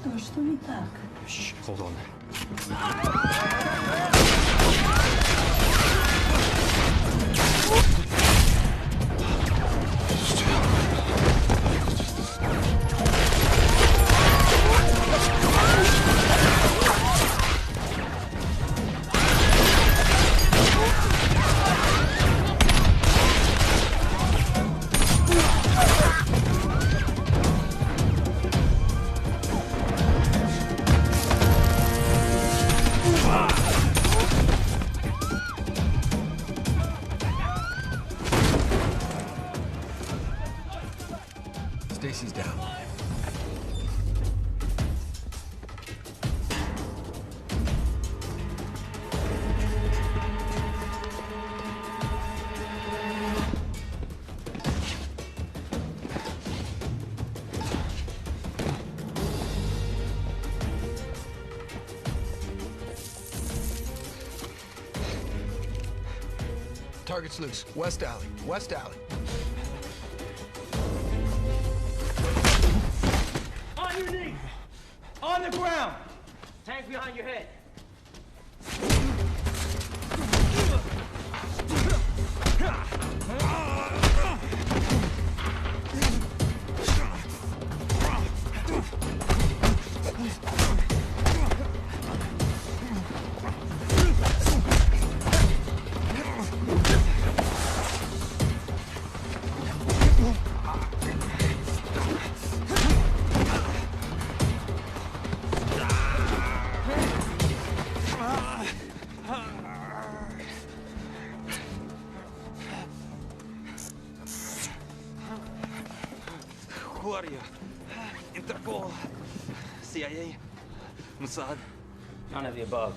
Ну что не так? Shh, hold on. Stacy's down. Target's loose. West alley. West alley. On your knees! On the ground! Hands behind your head. Who are you? Interpol? CIA? Mossad? None of the above.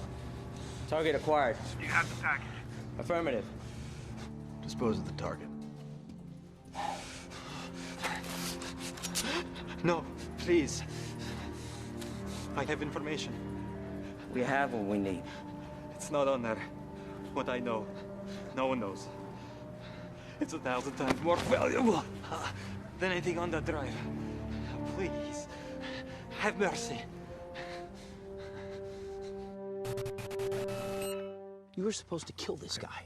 Target acquired. You have the package. Affirmative. Dispose of the target. No, please. I have information. We have what we need. It's not on there. What I know, no one knows. It's 1,000 times more valuable than anything on that drive. Please, have mercy. You were supposed to kill this guy.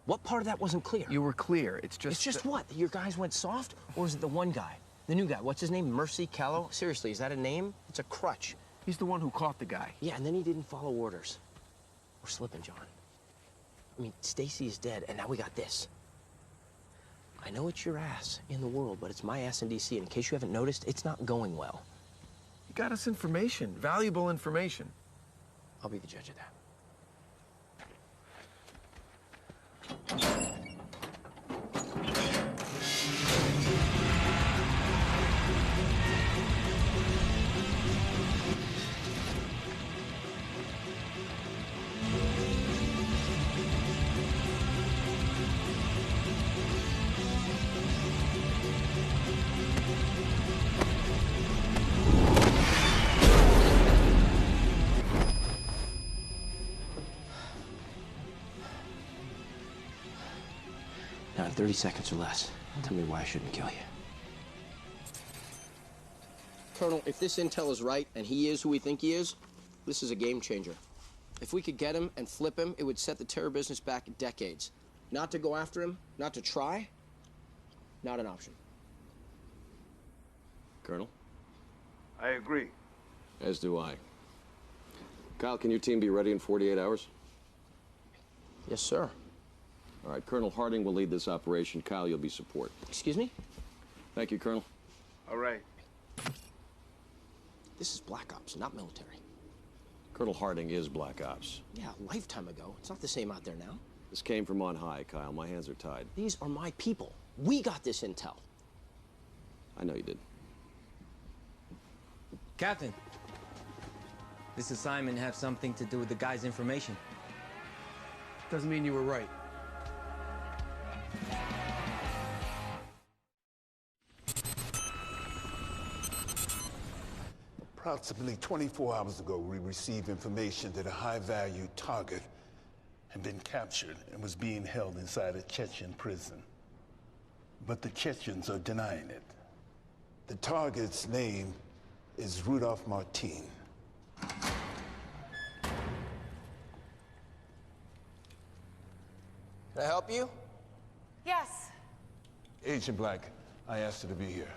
What part of that wasn't clear? You were clear. It's just what? Your guys went soft? Or is it the one guy? The new guy. What's his name? Mercy Callow? Seriously, is that a name? It's a crutch. He's the one who caught the guy. Yeah, and then he didn't follow orders. We're slipping, John. I mean, Stacy is dead, and now we got this. I know it's your ass in the world, but it's my ass in D.C., and in case you haven't noticed, it's not going well. You got us information, valuable information. I'll be the judge of that. Now, in 30 seconds or less, tell me why I shouldn't kill you. Colonel, if this intel is right, and he is who we think he is, this is a game changer. If we could get him and flip him, it would set the terror business back decades. Not to go after him, not to try, not an option. Colonel? I agree. As do I. Kyle, can your team be ready in 48 hours? Yes, sir. All right, Colonel Harding will lead this operation. Kyle, you'll be support. Excuse me? Thank you, Colonel. All right. This is Black Ops, not military. Colonel Harding is Black Ops. Yeah, a lifetime ago. It's not the same out there now. This came from on high, Kyle. My hands are tied. These are my people. We got this intel. I know you did. Captain, this assignment have something to do with the guy's information. Doesn't mean you were right. Approximately 24 hours ago, we received information that a high-value target had been captured and was being held inside a Chechen prison. But the Chechens are denying it. The target's name is Rudolph Martin. Can I help you? Yes. Agent Black, I asked her to be here.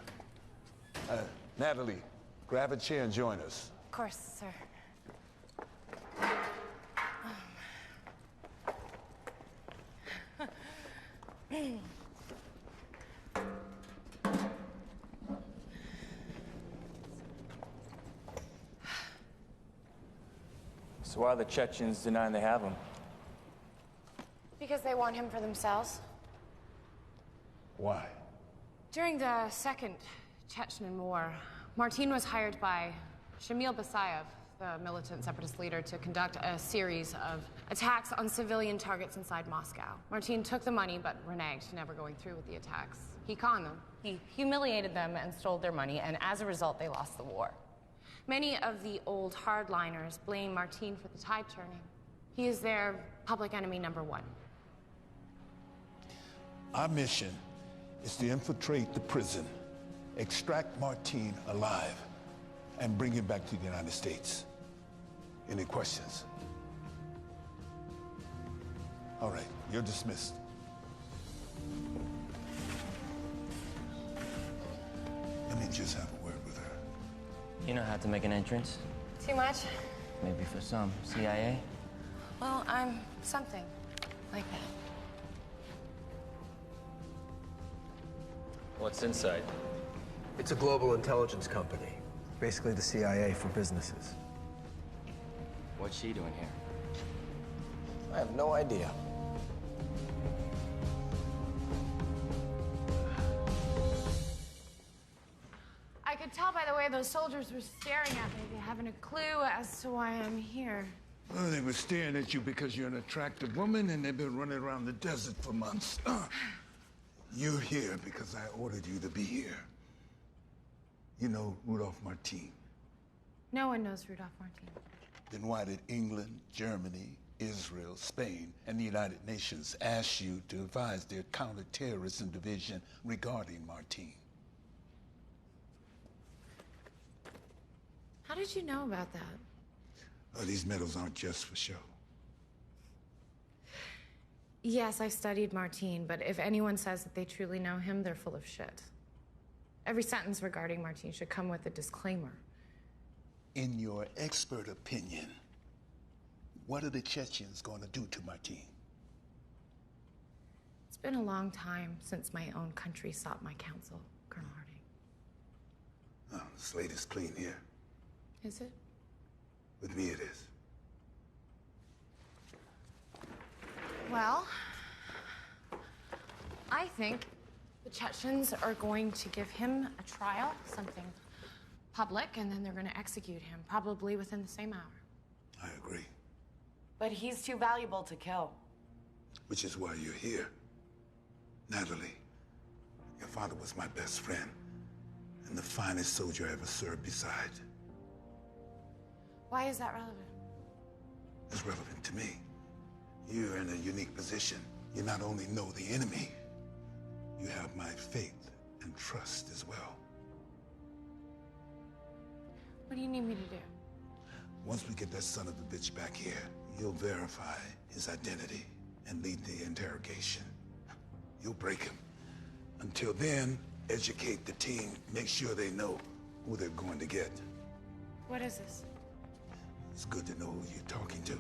Natalie, grab a chair and join us. Of course, sir. So why are the Chechens denying they have him? Because they want him for themselves. Why? During the Second Chechen War, Martin was hired by Shamil Basayev, the militant separatist leader, to conduct a series of attacks on civilian targets inside Moscow. Martin took the money, but reneged, never going through with the attacks. He conned them, he humiliated them, and stole their money, and as a result, they lost the war. Many of the old hardliners blame Martin for the tide turning. He is their public enemy #1. Our mission is to infiltrate the prison, extract Martin alive, and bring him back to the United States. Any questions? All right, you're dismissed. Let me just have a word with her. You know how to make an entrance? Too much? Maybe for some. CIA? Well, I'm something like that. What's inside? It's a global intelligence company. Basically the CIA for businesses. What's she doing here? I have no idea. I could tell by the way those soldiers were staring at me. They haven't a clue as to why I'm here. Well, they were staring at you because you're an attractive woman and they've been running around the desert for months. You're here because I ordered you to be here. You know Rudolph Martin. No one knows Rudolph Martin. Then why did England, Germany, Israel, Spain, and the United Nations ask you to advise their counterterrorism division regarding Martin? How did you know about that? These medals aren't just for show. Yes, I've studied Martin, but if anyone says that they truly know him, they're full of shit. Every sentence regarding Martin should come with a disclaimer. In your expert opinion, what are the Chechens going to do to Martin? It's been a long time since my own country sought my counsel, Colonel Harding. Oh, the slate is clean here. Is it? With me, it is. Well, I think the Chechens are going to give him a trial, something public, and then they're going to execute him, probably within the same hour. I agree. But he's too valuable to kill. Which is why you're here. Natalie, your father was my best friend and the finest soldier I ever served beside. Why is that relevant? It's relevant to me. You're in a unique position. You not only know the enemy, you have my faith and trust as well. What do you need me to do? Once we get that son of a bitch back here, you'll verify his identity and lead the interrogation. You'll break him. Until then, educate the team. Make sure they know who they're going to get. What is this? It's good to know who you're talking to.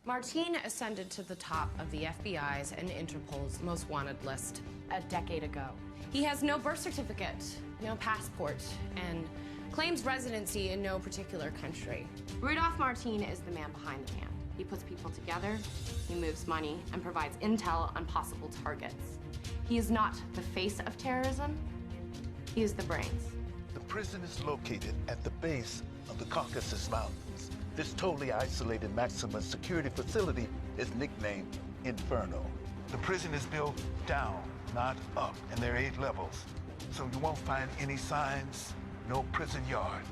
Martin ascended to the top of the FBI's and Interpol's most wanted list a decade ago. He has no birth certificate, no passport, and claims residency in no particular country. Rudolph Martin is the man behind the man. He puts people together, he moves money, and provides intel on possible targets. He is not the face of terrorism, he is the brains. The prison is located at the base of the Caucasus Mountains. This totally isolated maximum security facility is nicknamed Inferno. The prison is built down, not up, and there are 8 levels. So you won't find any signs, no prison yard.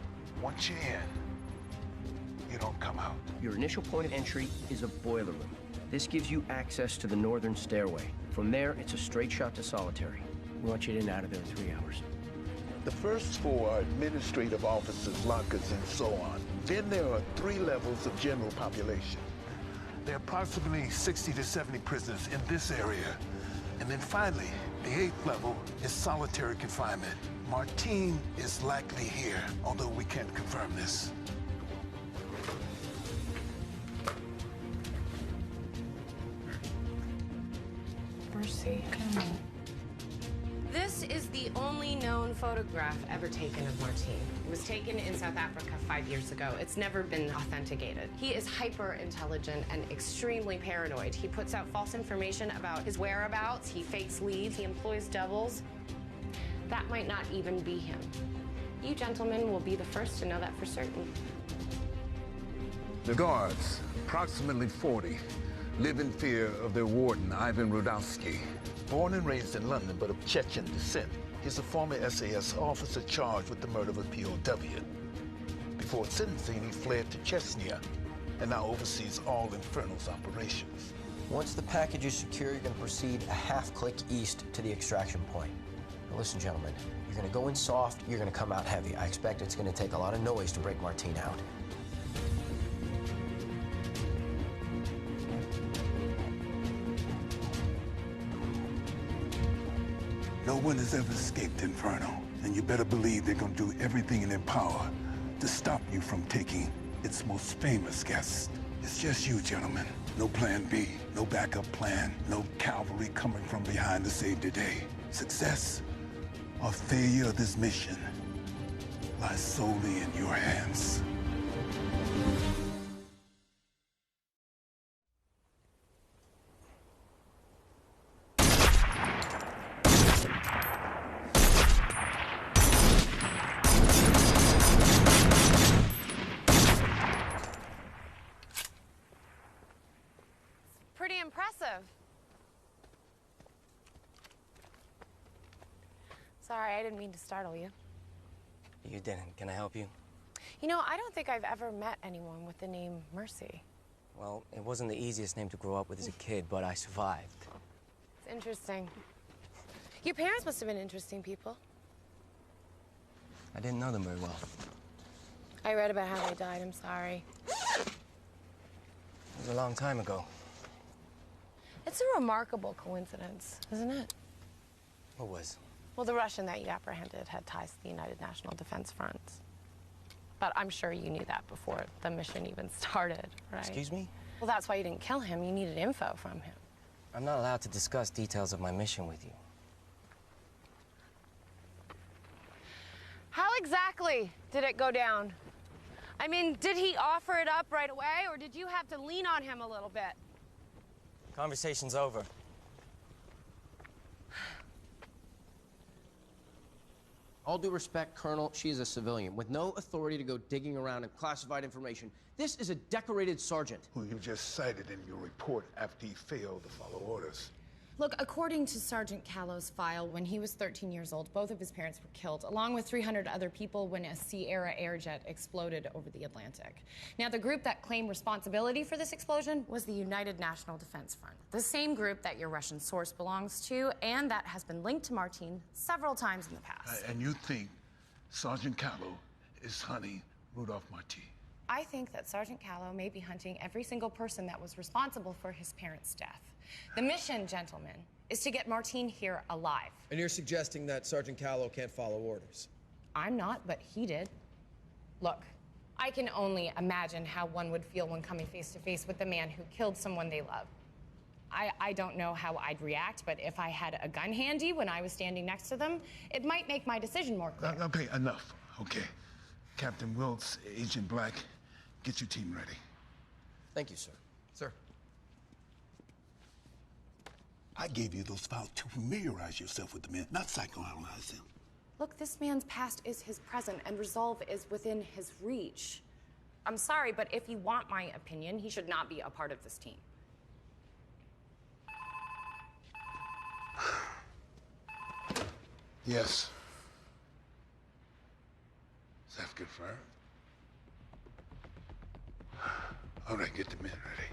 Once you're in, you don't come out. Your initial point of entry is a boiler room. This gives you access to the northern stairway. From there, it's a straight shot to solitary. We want you in and out of there in 3 hours. The first 4 are administrative officers, lockers, and so on. Then there are 3 levels of general population. There are approximately 60 to 70 prisoners in this area. And then finally, the 8th level is solitary confinement. Martine is likely here, although we can't confirm this. Mercy, come on. This is the only known photograph ever taken of Martine. It was taken in South Africa 5 years ago. It's never been authenticated. He is hyper-intelligent and extremely paranoid. He puts out false information about his whereabouts. He fakes leads. He employs doubles. That might not even be him. You gentlemen will be the first to know that for certain. The guards, approximately 40, live in fear of their warden, Ivan Rudowski. Born and raised in London, but of Chechen descent, he's a former SAS officer charged with the murder of a POW. Before sentencing, he fled to Chechnya and now oversees all Inferno's operations. Once the package is secure, you're going to proceed a half-click east to the extraction point. Now listen, gentlemen, you're going to go in soft, you're going to come out heavy. I expect it's going to take a lot of noise to break Martine out. No one has ever escaped Inferno, and you better believe they're gonna do everything in their power to stop you from taking its most famous guest. It's just you, gentlemen. No plan B, no backup plan, no cavalry coming from behind to save the day. Success or failure of this mission lies solely in your hands. Pretty impressive. Sorry, I didn't mean to startle you. You didn't. Can I help you? You know, I don't think I've ever met anyone with the name Mercy. Well, it wasn't the easiest name to grow up with as a kid, but I survived. It's interesting. Your parents must have been interesting people. I didn't know them very well. I read about how they died. I'm sorry. It was a long time ago. It's a remarkable coincidence, isn't it? What was? Well, the Russian that you apprehended had ties to the United National Defense Front. But I'm sure you knew that before the mission even started, right? Excuse me? Well, that's why you didn't kill him. You needed info from him. I'm not allowed to discuss details of my mission with you. How exactly did it go down? I mean, did he offer it up right away, or did you have to lean on him a little bit? Conversation's over. All due respect, Colonel, she is a civilian with no authority to go digging around in classified information. This is a decorated sergeant. Who you just cited in your report after he failed to follow orders. Look, according to Sergeant Callow's file, when he was 13 years old, both of his parents were killed, along with 300 other people when a Sierra airjet exploded over the Atlantic. Now, the group that claimed responsibility for this explosion was the United National Defense Front, the same group that your Russian source belongs to, and that has been linked to Martine several times in the past. And you think Sergeant Callow is hunting Rudolph Martine? I think that Sergeant Callow may be hunting every single person that was responsible for his parents' death. The mission, gentlemen, is to get Martine here alive. And you're suggesting that Sergeant Callow can't follow orders? I'm not, but he did. Look, I can only imagine how one would feel when coming face to face with the man who killed someone they love. I don't know how I'd react, but if I had a gun handy when I was standing next to them, it might make my decision more clear. Okay, enough. Okay. Captain Wilkes, Agent Black, get your team ready. Thank you, sir. Sir. I gave you those files to familiarize yourself with the men, not psychoanalyze them. Look, this man's past is his present, and resolve is within his reach. I'm sorry, but if you want my opinion, he should not be a part of this team. Yes. Is that confirmed? All right, get the men ready.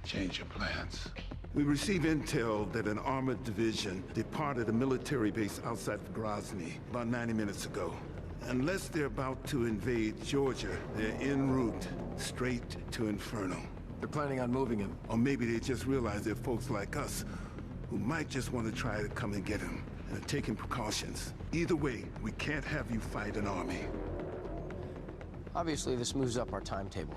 Change your plans. We received intel that an armored division departed a military base outside of Grozny about 90 minutes ago. Unless they're about to invade Georgia, they're en route straight to Inferno. They're planning on moving him. Or maybe they just realize they're folks like us who might just want to try to come and get him and are taking precautions. Either way, we can't have you fight an army. Obviously, this moves up our timetable.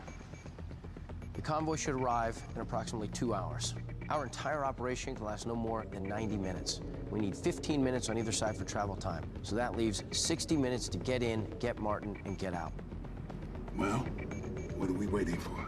The convoy should arrive in approximately 2 hours. Our entire operation can last no more than 90 minutes. We need 15 minutes on either side for travel time. So that leaves 60 minutes to get in, get Martin, and get out. Well, what are we waiting for?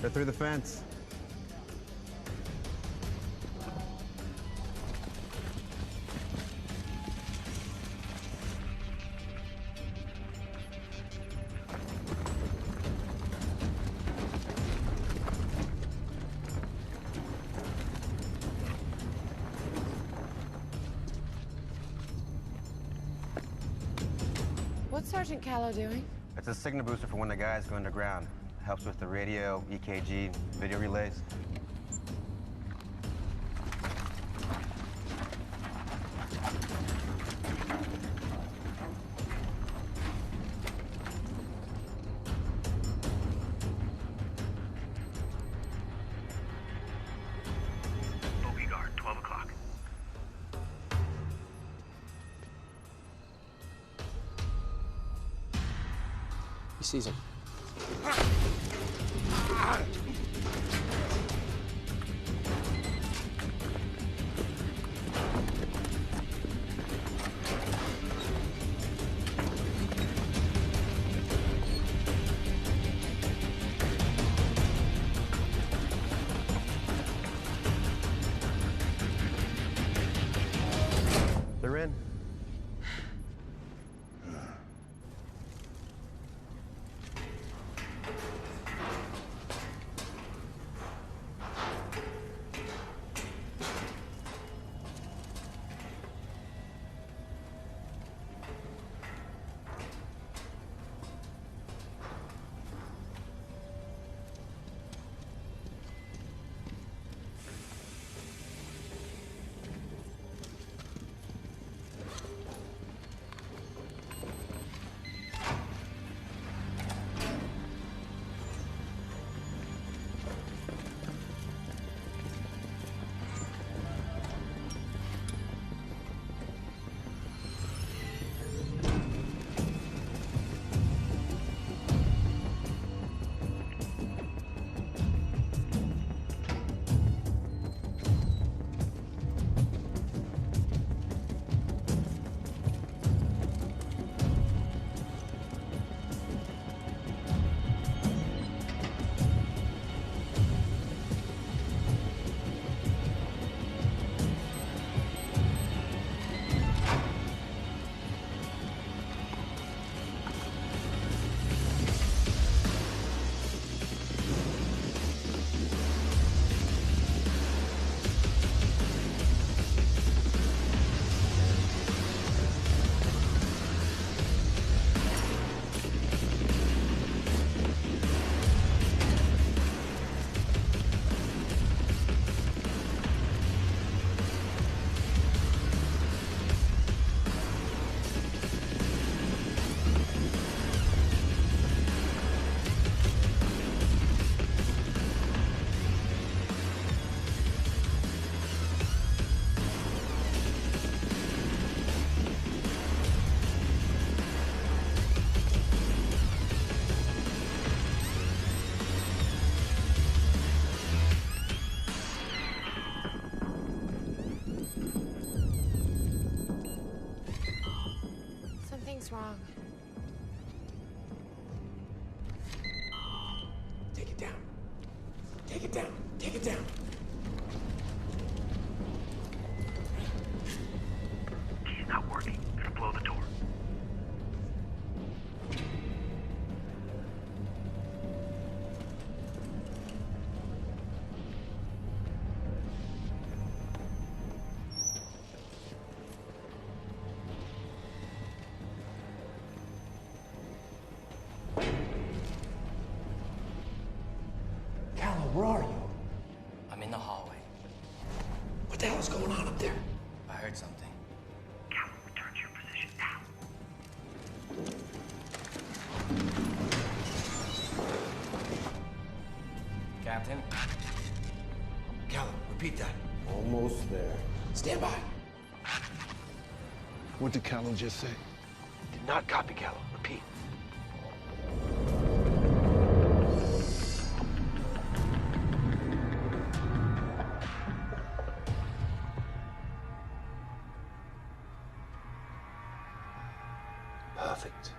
They're through the fence. What's Sergeant Callow doing? It's a signal booster for when the guys go underground. Helps with the radio, EKG, video relays. Bogey guard, 12 o'clock. He sees him. They're in. wrong? Take it down. Take it down. Take it down. Key's not working. Gonna blow the door. Where are you? I'm in the hallway. What the hell is going on up there? I heard something. Callum, return to your position now. Captain? Callum, repeat that. Almost there. Stand by. What did Callum just say? Did not copy, Callum. Repeat. Perfect.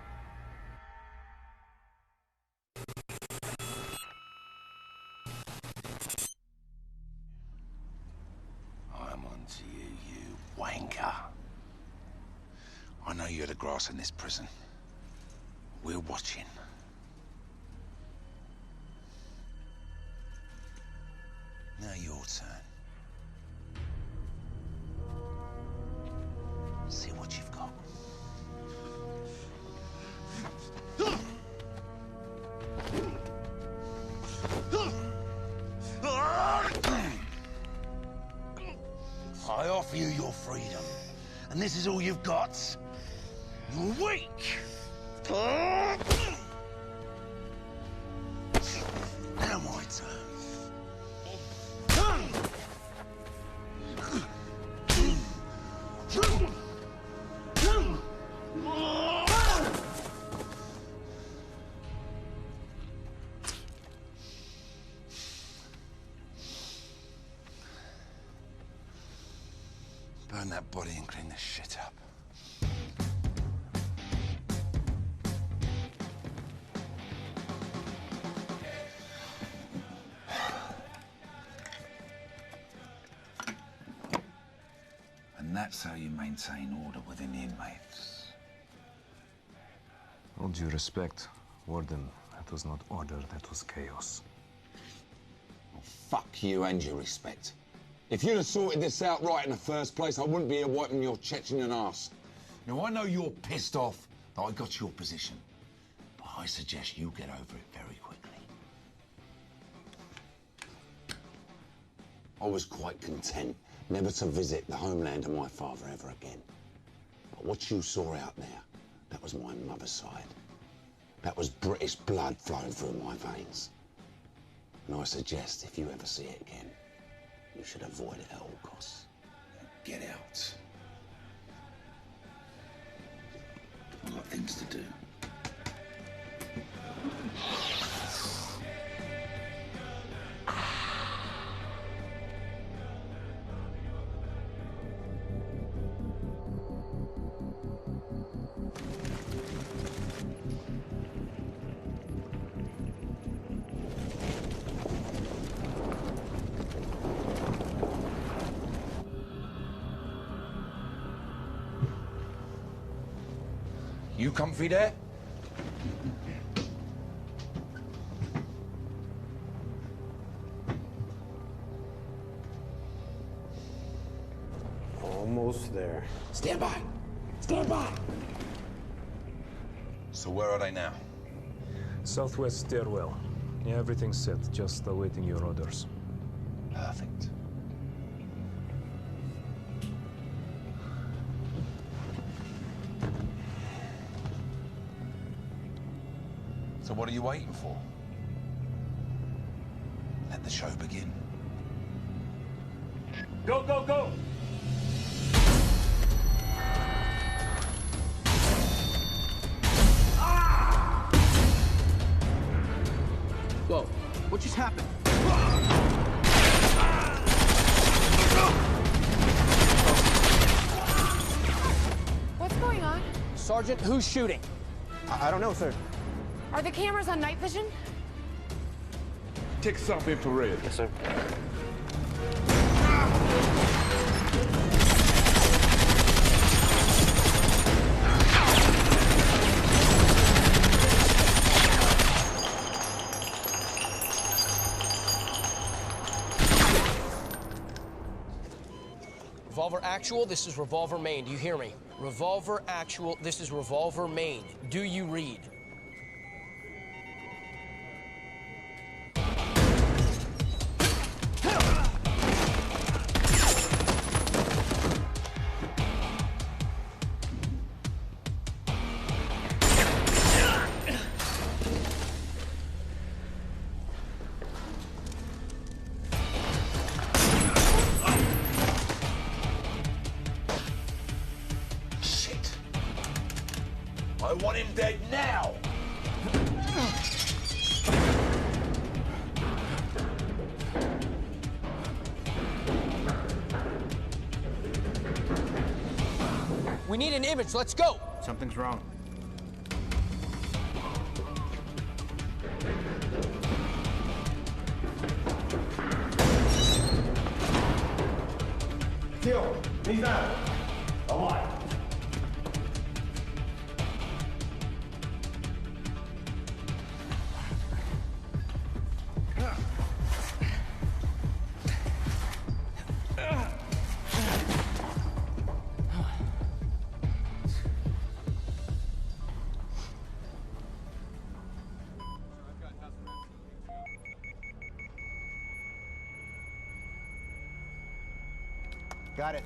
I'm on to you, you wanker. I know you're the grass in this prison. We're watching. Now your turn. See what you've got. I offer you your freedom, and this is all you've got? You're weak! Now my turn. Burn that body and clean this shit up. And that's how you maintain order within the inmates. All due respect, Warden, that was not order, that was chaos. Well, fuck you and your respect. If you'd have sorted this out right in the first place, I wouldn't be here wiping your Chechen ass. Now, I know you're pissed off that I got your position, but I suggest you get over it very quickly. I was quite content never to visit the homeland of my father ever again. But what you saw out there, that was my mother's side. That was British blood flowing through my veins. And I suggest if you ever see it again, you should avoid it at all costs. Get out. I've got things to do. You comfy there? Almost there. Stand by. Stand by. So where are they now? Southwest stairwell. Yeah, everything's set, just awaiting your orders. Perfect. So what are you waiting for? Let the show begin. Go, go, go! Whoa, what just happened? What's going on? Sergeant Sergeant, who's shooting? I don't know, sir. Are the cameras on night vision? Take us off infrared. Yes, sir. Revolver Actual, this is Revolver Main. Do you hear me? Revolver Actual, this is Revolver Main. Do you read? I want him dead now! We need an image, let's go! Something's wrong. Kill. He's out. Alive. Got it.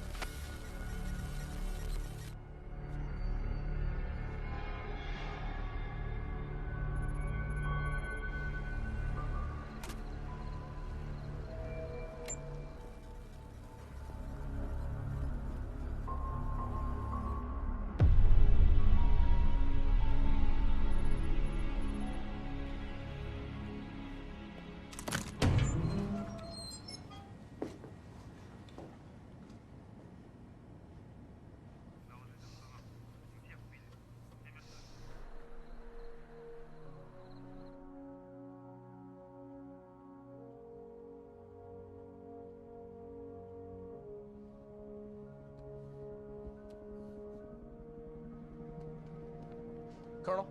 Colonel?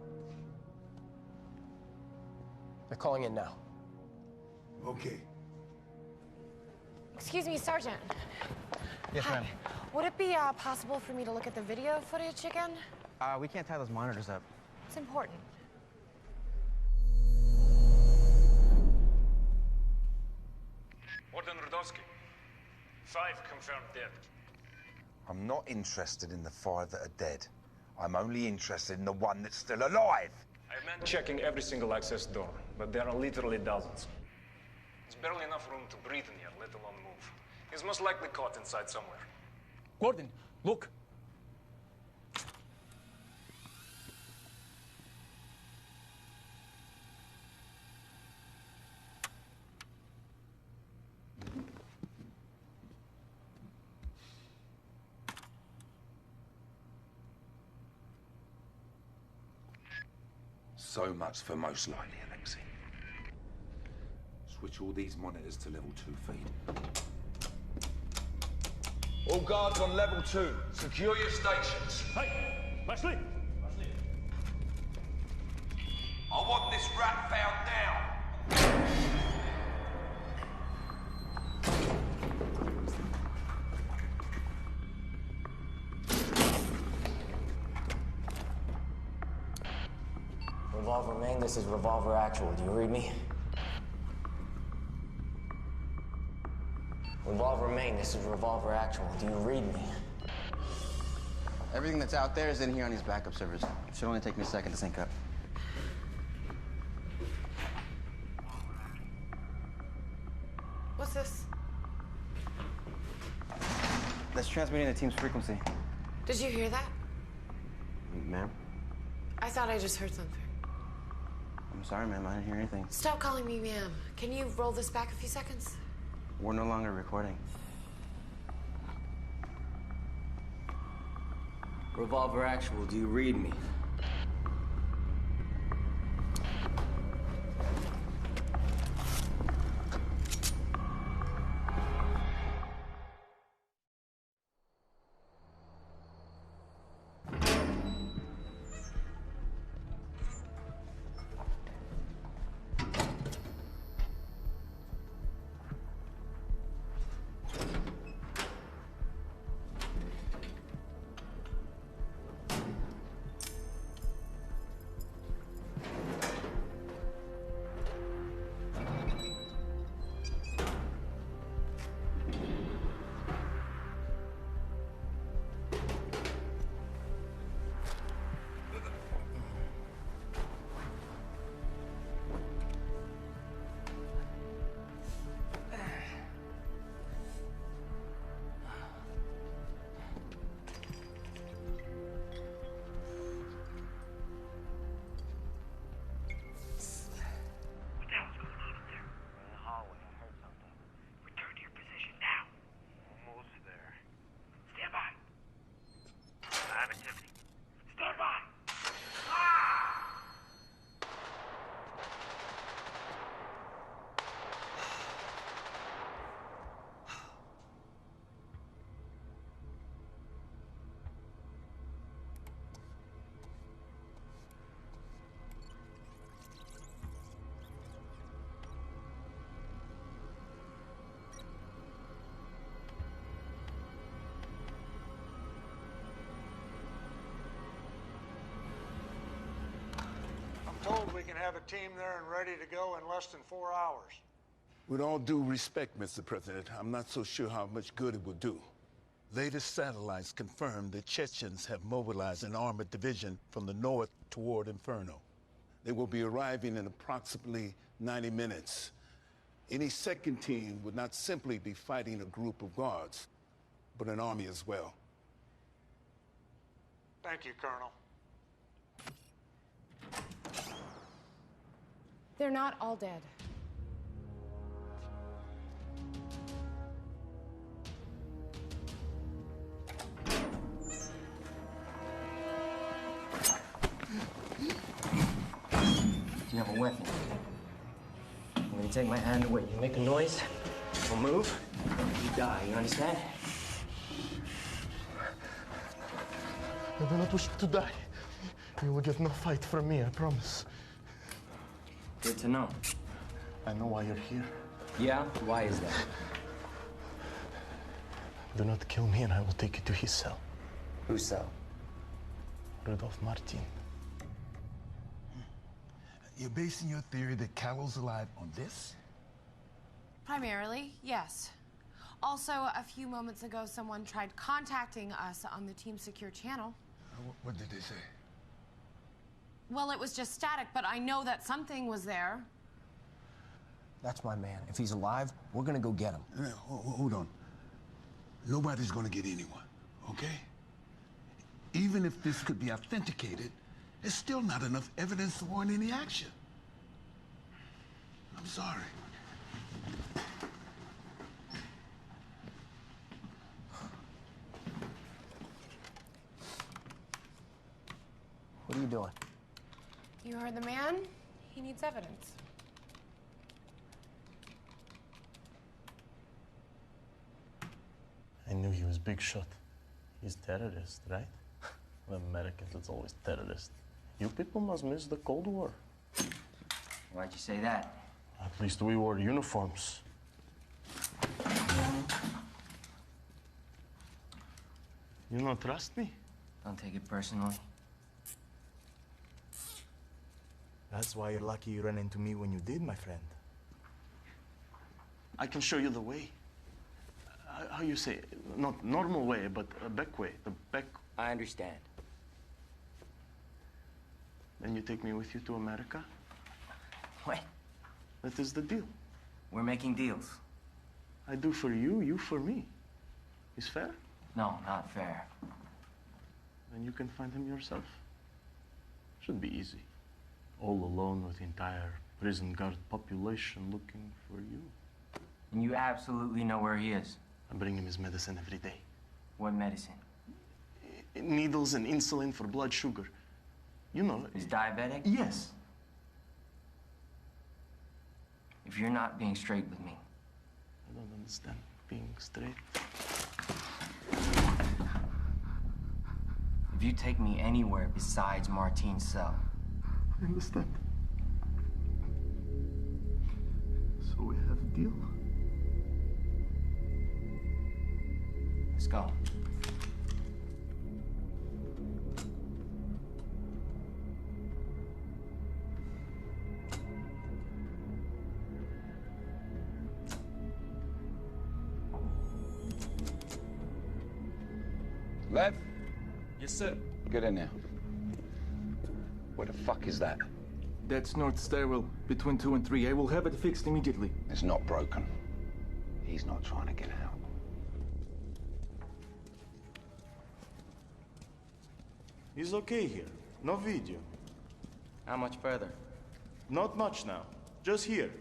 They're calling in now. Okay. Excuse me, Sergeant. Yes, ma'am. Would it be possible for me to look at the video footage again? We can't tie those monitors up. It's important. Warden Rudowski. 5 confirmed dead. I'm not interested in the 5 that are dead. I'm only interested in the one that's still alive. I have men checking every single access door, but there are literally dozens. There's barely enough room to breathe in here, let alone move. He's most likely caught inside somewhere. Gordon, look. So much for most likely, Alexei. Switch all these monitors to level 2 feed. All guards on level 2. Secure your stations. Hey, Leslie! I want this rat found now. Revolver Main, this is Revolver Actual. Do you read me? Revolver Main, this is Revolver Actual. Do you read me? Everything that's out there is in here on these backup servers. It should only take me a second to sync up. What's this? That's transmitting the team's frequency. Did you hear that? Ma'am? I thought I just heard something. I'm sorry, ma'am. I didn't hear anything. Stop calling me ma'am. Can you roll this back a few seconds? We're no longer recording. Revolver Actual, do you read me? Told we can have a team there and ready to go in less than 4 hours. With all due respect, Mr. President, I'm not so sure how much good it will do. Latest satellites confirm the Chechens have mobilized an armored division from the north toward Inferno. They will be arriving in approximately 90 minutes. Any second team would not simply be fighting a group of guards, but an army as well. Thank you, Colonel. They're not all dead. You have a weapon. I'm gonna take my hand away. You make a noise, we'll move, you die, you understand? I do not wish to die. You will get no fight from me, I promise. Good to know. I know why you're here. Yeah? Why is that? Do not kill me and I will take you to his cell. Whose cell? Rudolf Martin. You're basing your theory that Callow's alive on this? Primarily, yes. Also, a few moments ago, someone tried contacting us on the Team Secure channel. What did they say? Well, it was just static, but I know that something was there. That's my man. If he's alive, we're gonna go get him. Hold on. Nobody's gonna get anyone, okay? Even if this could be authenticated, there's still not enough evidence to warrant any action. I'm sorry. What are you doing? You heard the man? He needs evidence. I knew he was big shot. He's terrorist, right? The Americans, it's always terrorist. You people must miss the Cold War. Why'd you say that? At least we wore uniforms. You don't trust me? Don't take it personally. That's why you're lucky you ran into me when you did, my friend. I can show you the way. How you say it? Not normal way, but a back way. The back. I understand. Then you take me with you to America? What? That is the deal. We're making deals. I do for you, you for me. Is fair? No, not fair. Then you can find him yourself. Should be easy. All alone with the entire prison guard population looking for you. And you absolutely know where he is? I bring him his medicine every day. What medicine? needles and insulin for blood sugar. You know. He's diabetic? Yes. If you're not being straight with me. I don't understand being straight. If you take me anywhere besides Martine's cell. I understand. So we have a deal? Let's go. Lev? Yes, sir. Get in there. Where the fuck is that? That's north stairwell, between 2 and 3. I will have it fixed immediately. It's not broken. He's not trying to get out. He's okay here. No video. How much further? Not much now. Just here.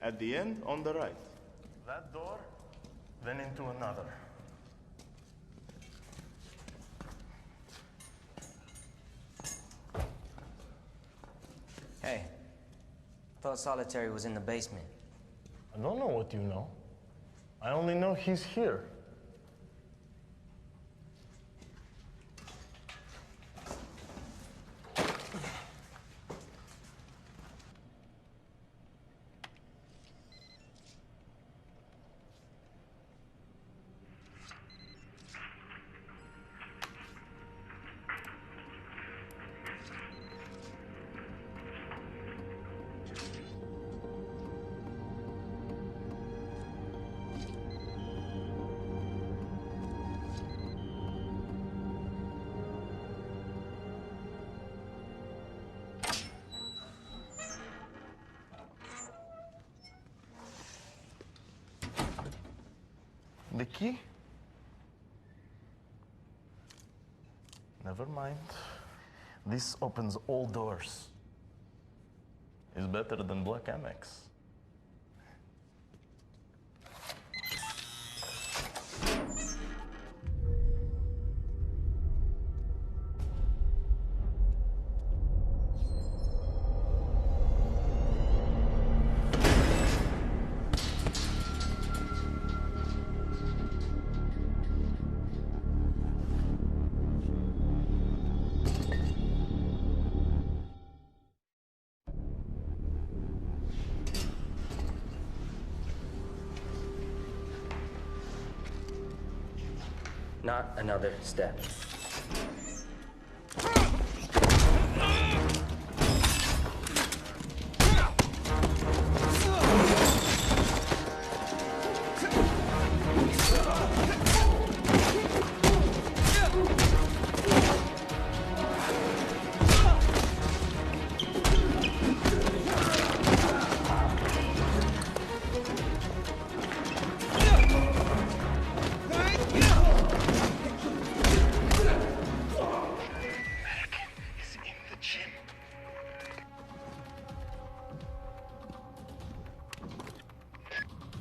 At the end, on the right. That door, then into another. Hey, thought Solitary was in the basement. I don't know what you know. I only know he's here. The key? Never mind. This opens all doors. It's better than Black Amex. Not another step.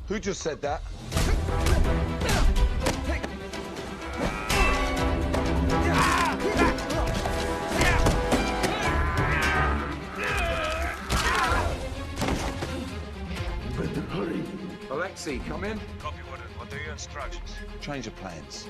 Who just said that? Better hurry. Alexei, come in. Copy, Warden. What are your instructions? Change of plans.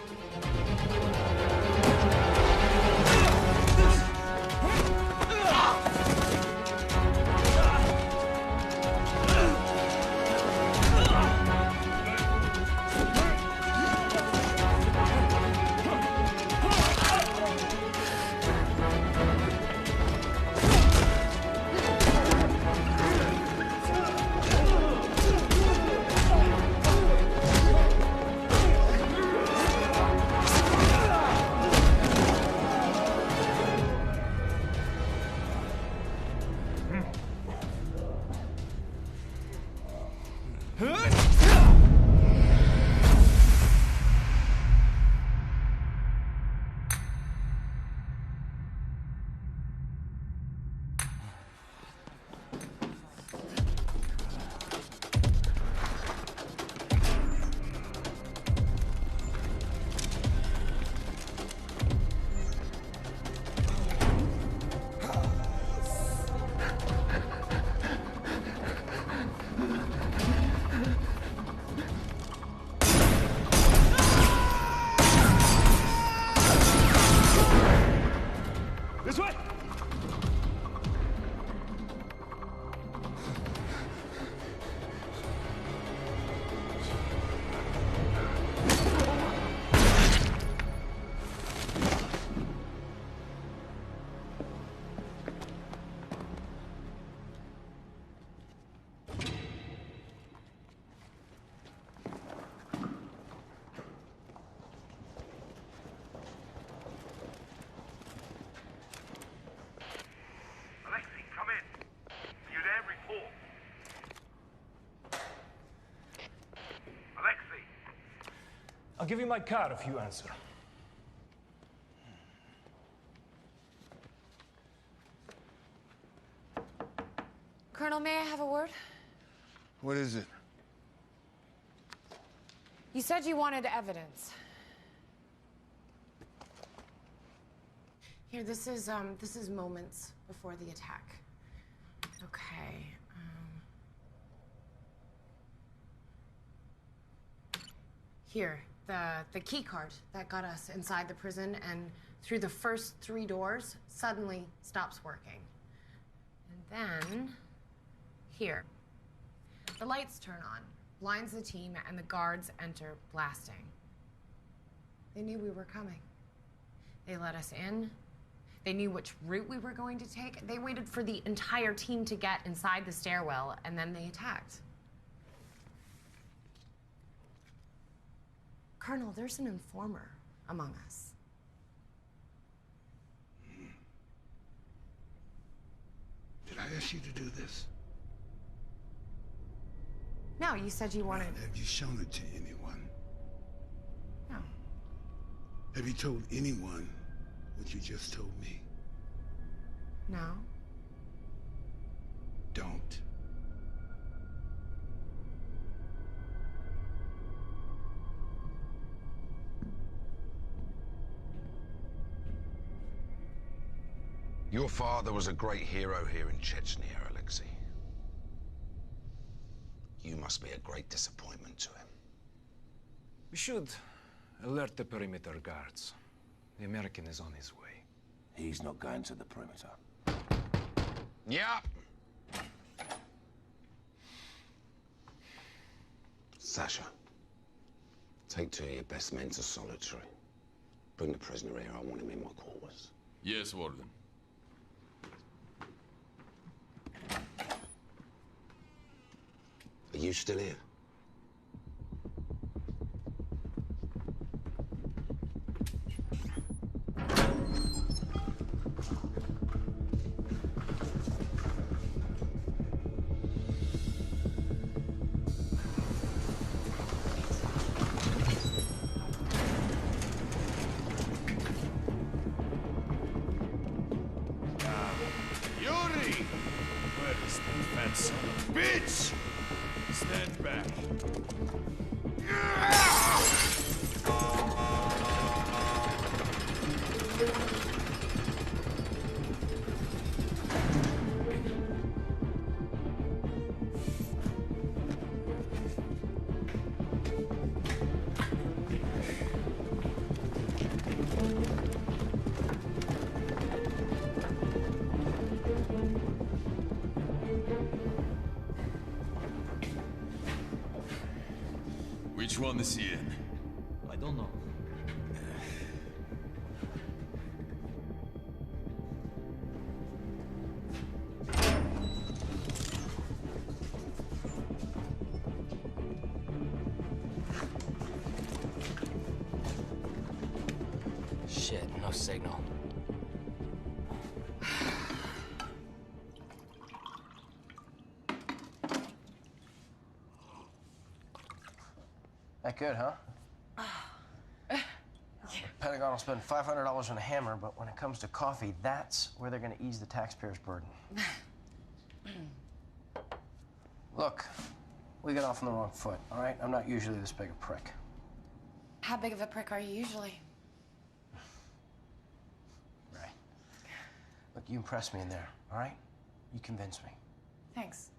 I'll give you my card if you answer. Colonel, may I have a word? What is it? You said you wanted evidence. Here, this is moments before the attack. Okay. Here, the key card that got us inside the prison and through the first 3 doors suddenly stops working. And then, here, the lights turn on, blinds the team, and the guards enter blasting. They knew we were coming. They let us in. They knew which route we were going to take. They waited for the entire team to get inside the stairwell, and then they attacked. Colonel, there's an informer among us. Did I ask you to do this? No, you said you wanted... Have you shown it to anyone? No. Have you told anyone what you just told me? No. Don't. Your father was a great hero here in Chechnya, Alexei. You must be a great disappointment to him. We should alert the perimeter guards. The American is on his way. He's not going to the perimeter. Yeah. Sasha, take 2 of your best men to solitary. Bring the prisoner here. I want him in my quarters. Yes, Warden. Are you still here? Yuri! Where is that fat son of a bitch? Stand back. Which one is he in? I don't know. Shit, no signal. That good, huh? Pentagon will spend $500 on a hammer, but when it comes to coffee, that's where they're gonna ease the taxpayers' burden. Look, we got off on the wrong foot, all right? I'm not usually this big a prick. How big of a prick are you usually? Right. Look, you impressed me in there, all right? You convinced me. Thanks.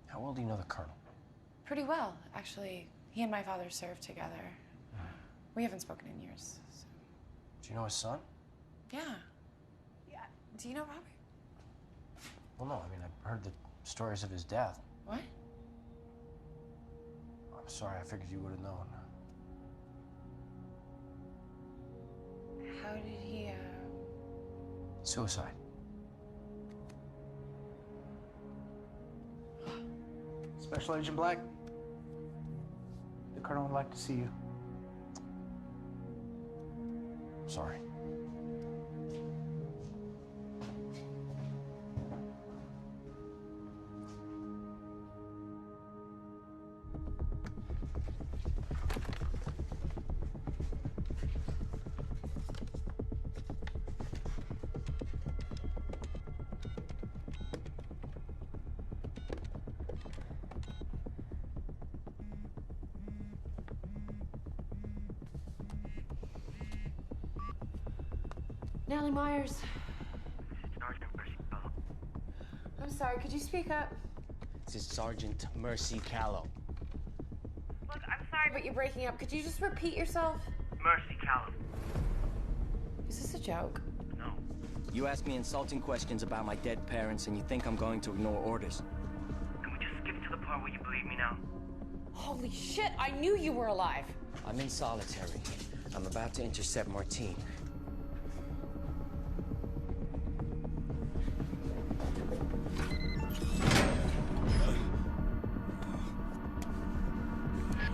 How well do you know the Colonel? Pretty well, actually. He and my father served together. We haven't spoken in years, so... Do you know his son? Yeah. Yeah. Do you know Robert? Well, no, I mean, I've heard the stories of his death. What? I'm sorry, I figured you would have known. How did he, Suicide. Special Agent Black, the Colonel would like to see you. Sorry. Natalie Myers. Sergeant Mercy Callow. I'm sorry, could you speak up? This is Sergeant Mercy Callow. Look, I'm sorry, but you're breaking up. Could you just repeat yourself? Mercy Callow. Is this a joke? No. You ask me insulting questions about my dead parents, and you think I'm going to ignore orders. Can we just skip to the part where you believe me now? Holy shit, I knew you were alive. I'm in solitary. I'm about to intercept Martine.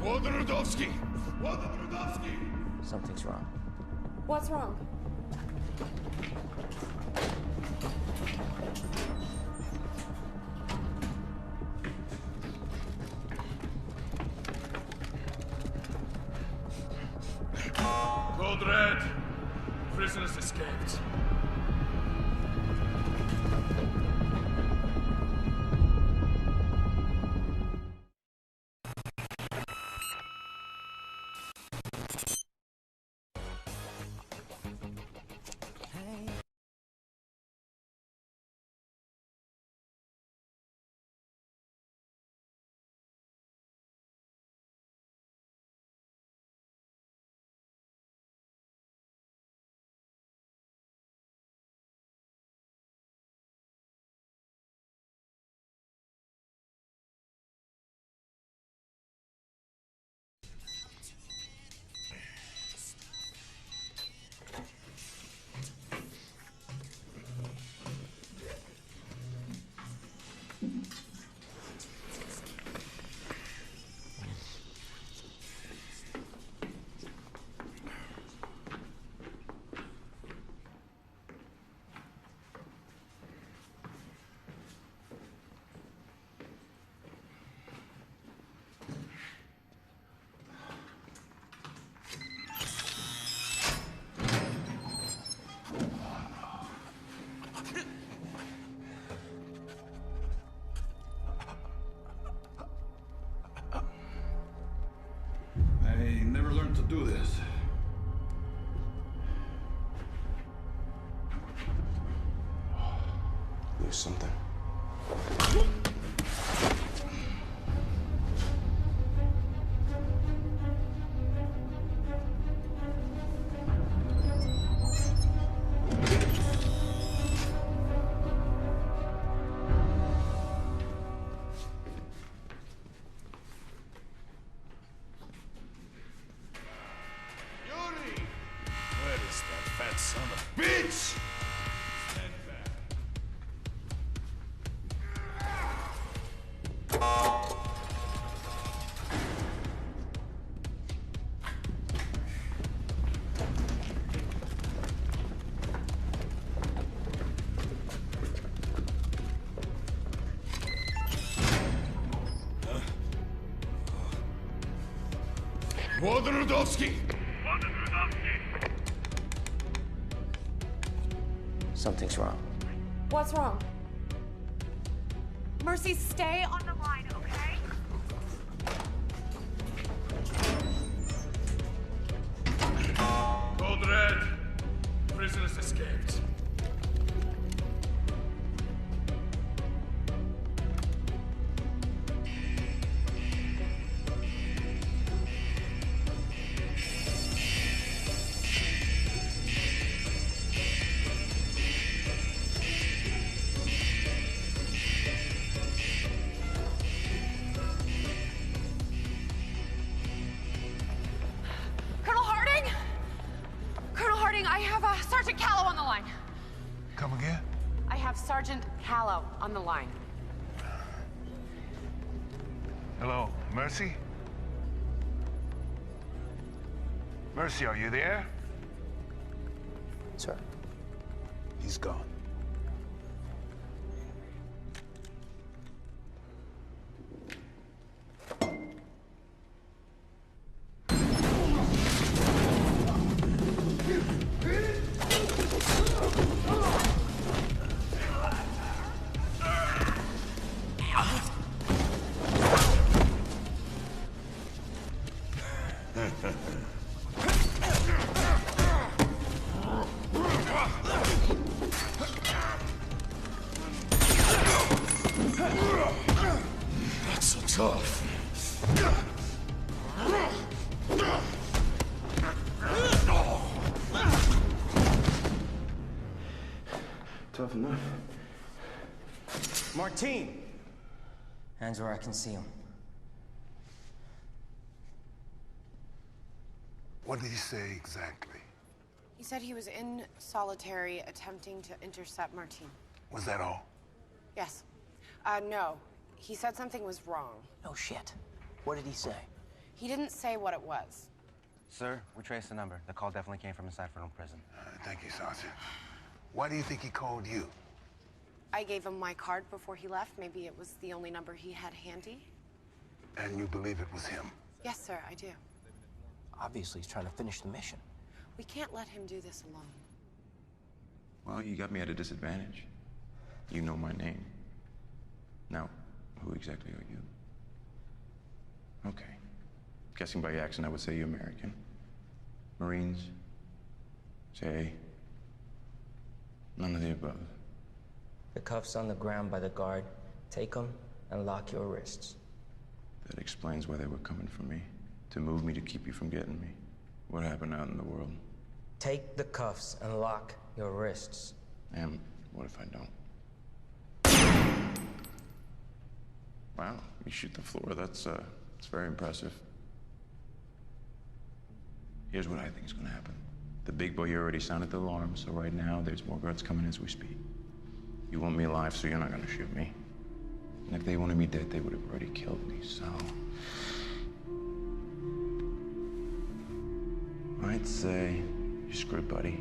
Wodorowski! Wodorowski! Something's wrong. What's wrong? Code Red! Prisoners escaped. I never learned to do this. There's something. Where is that fat son of a bitch? Stand back. Wodorowski! Something's wrong. What's wrong? Mercy, stay on the line, okay? Code Red! Prisoners escaped. Colonel Harding? Colonel Harding, I have Sergeant Callow on the line. Come again? I have Sergeant Callow on the line. Hello, Mercy? Mercy, are you there? Sir. He's gone. tough. Tough enough. Martine! Hands where I can see him. What did he say exactly? He said he was in solitary attempting to intercept Martine. Was that all? Yes. No. He said something was wrong. No shit. What did he say? He didn't say what it was. Sir, we traced the number. The call definitely came from inside Federal Prison. Thank you, Sergeant. Why do you think he called you? I gave him my card before he left. Maybe it was the only number he had handy. And you believe it was him? Yes, sir, I do. Obviously, he's trying to finish the mission. We can't let him do this alone. Well, you got me at a disadvantage. You know my name. Now, who exactly are you? Okay. Guessing by your accent, I would say you're American. Marines? CIA? None of the above. The cuffs on the ground by the guard. Take them and lock your wrists. That explains why they were coming for me. To move me to keep you from getting me. What happened out in the world? Take the cuffs and lock your wrists. And what if I don't? Wow, you shoot the floor. That's very impressive. Here's what I think is gonna happen. The big boy already sounded the alarm, so right now there's more guards coming as we speak. You want me alive, so you're not gonna shoot me. And if they wanted me dead, they would have already killed me, so... I'd say you're screwed, buddy.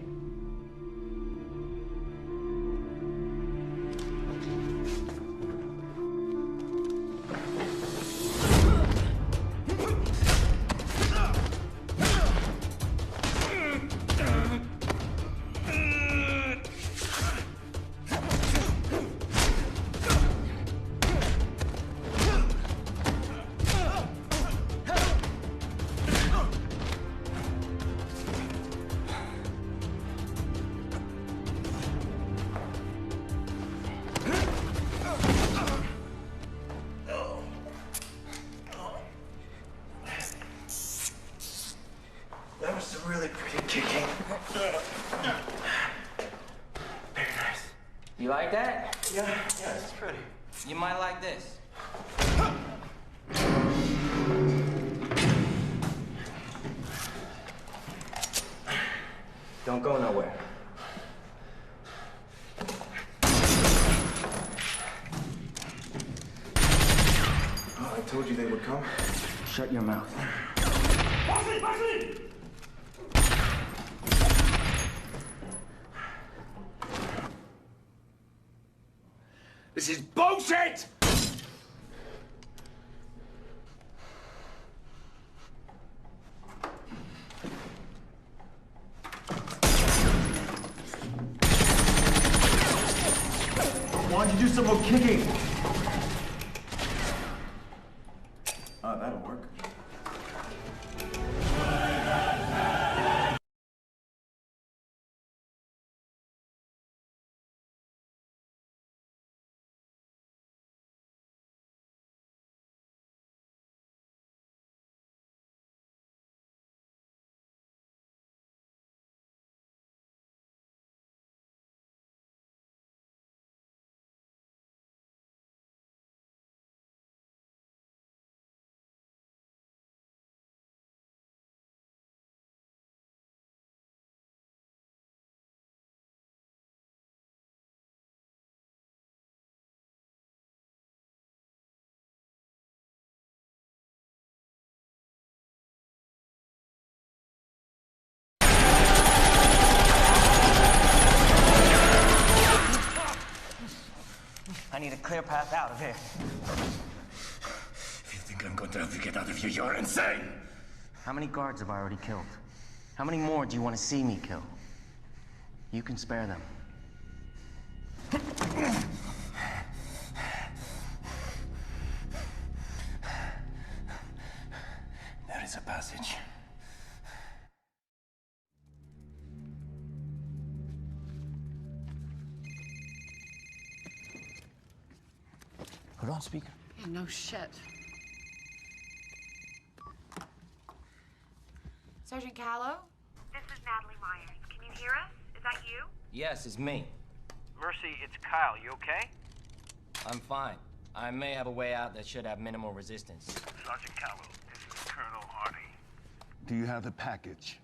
That was a really pretty kicking. Very nice. You like that? Yeah, it's pretty. You might like this. Don't go nowhere. Oh, I told you they would come. Shut your mouth. This is bullshit! Why don't you do some more kicking? Oh, that'll work. I need a clear path out of here. If you think I'm going to help you get out of here, you're insane! How many guards have I already killed? How many more do you want to see me kill? You can spare them. There is a passage. Put on speaker. Yeah, no shit. Sergeant Callow? This is Natalie Myers. Can you hear us? Is that you? Yes, it's me. Mercy, it's Kyle. You okay? I'm fine. I may have a way out that should have minimal resistance. Sergeant Callow, this is Colonel Hardy. Do you have the package?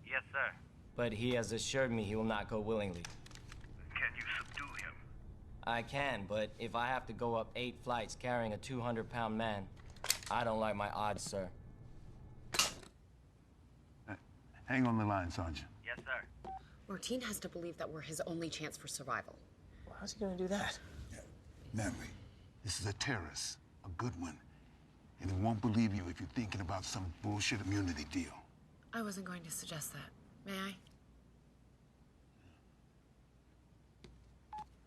Yes, sir. But he has assured me he will not go willingly. Can you subdue him? I can, but if I have to go up 8 flights carrying a 200-pound man, I don't like my odds, sir. Hang on the line, Sergeant. Yes, sir. Martin has to believe that we're his only chance for survival. Well, how's he gonna do that? Natalie, this is a terrorist, a good one. And he won't believe you if you're thinking about some bullshit immunity deal. I wasn't going to suggest that. May I?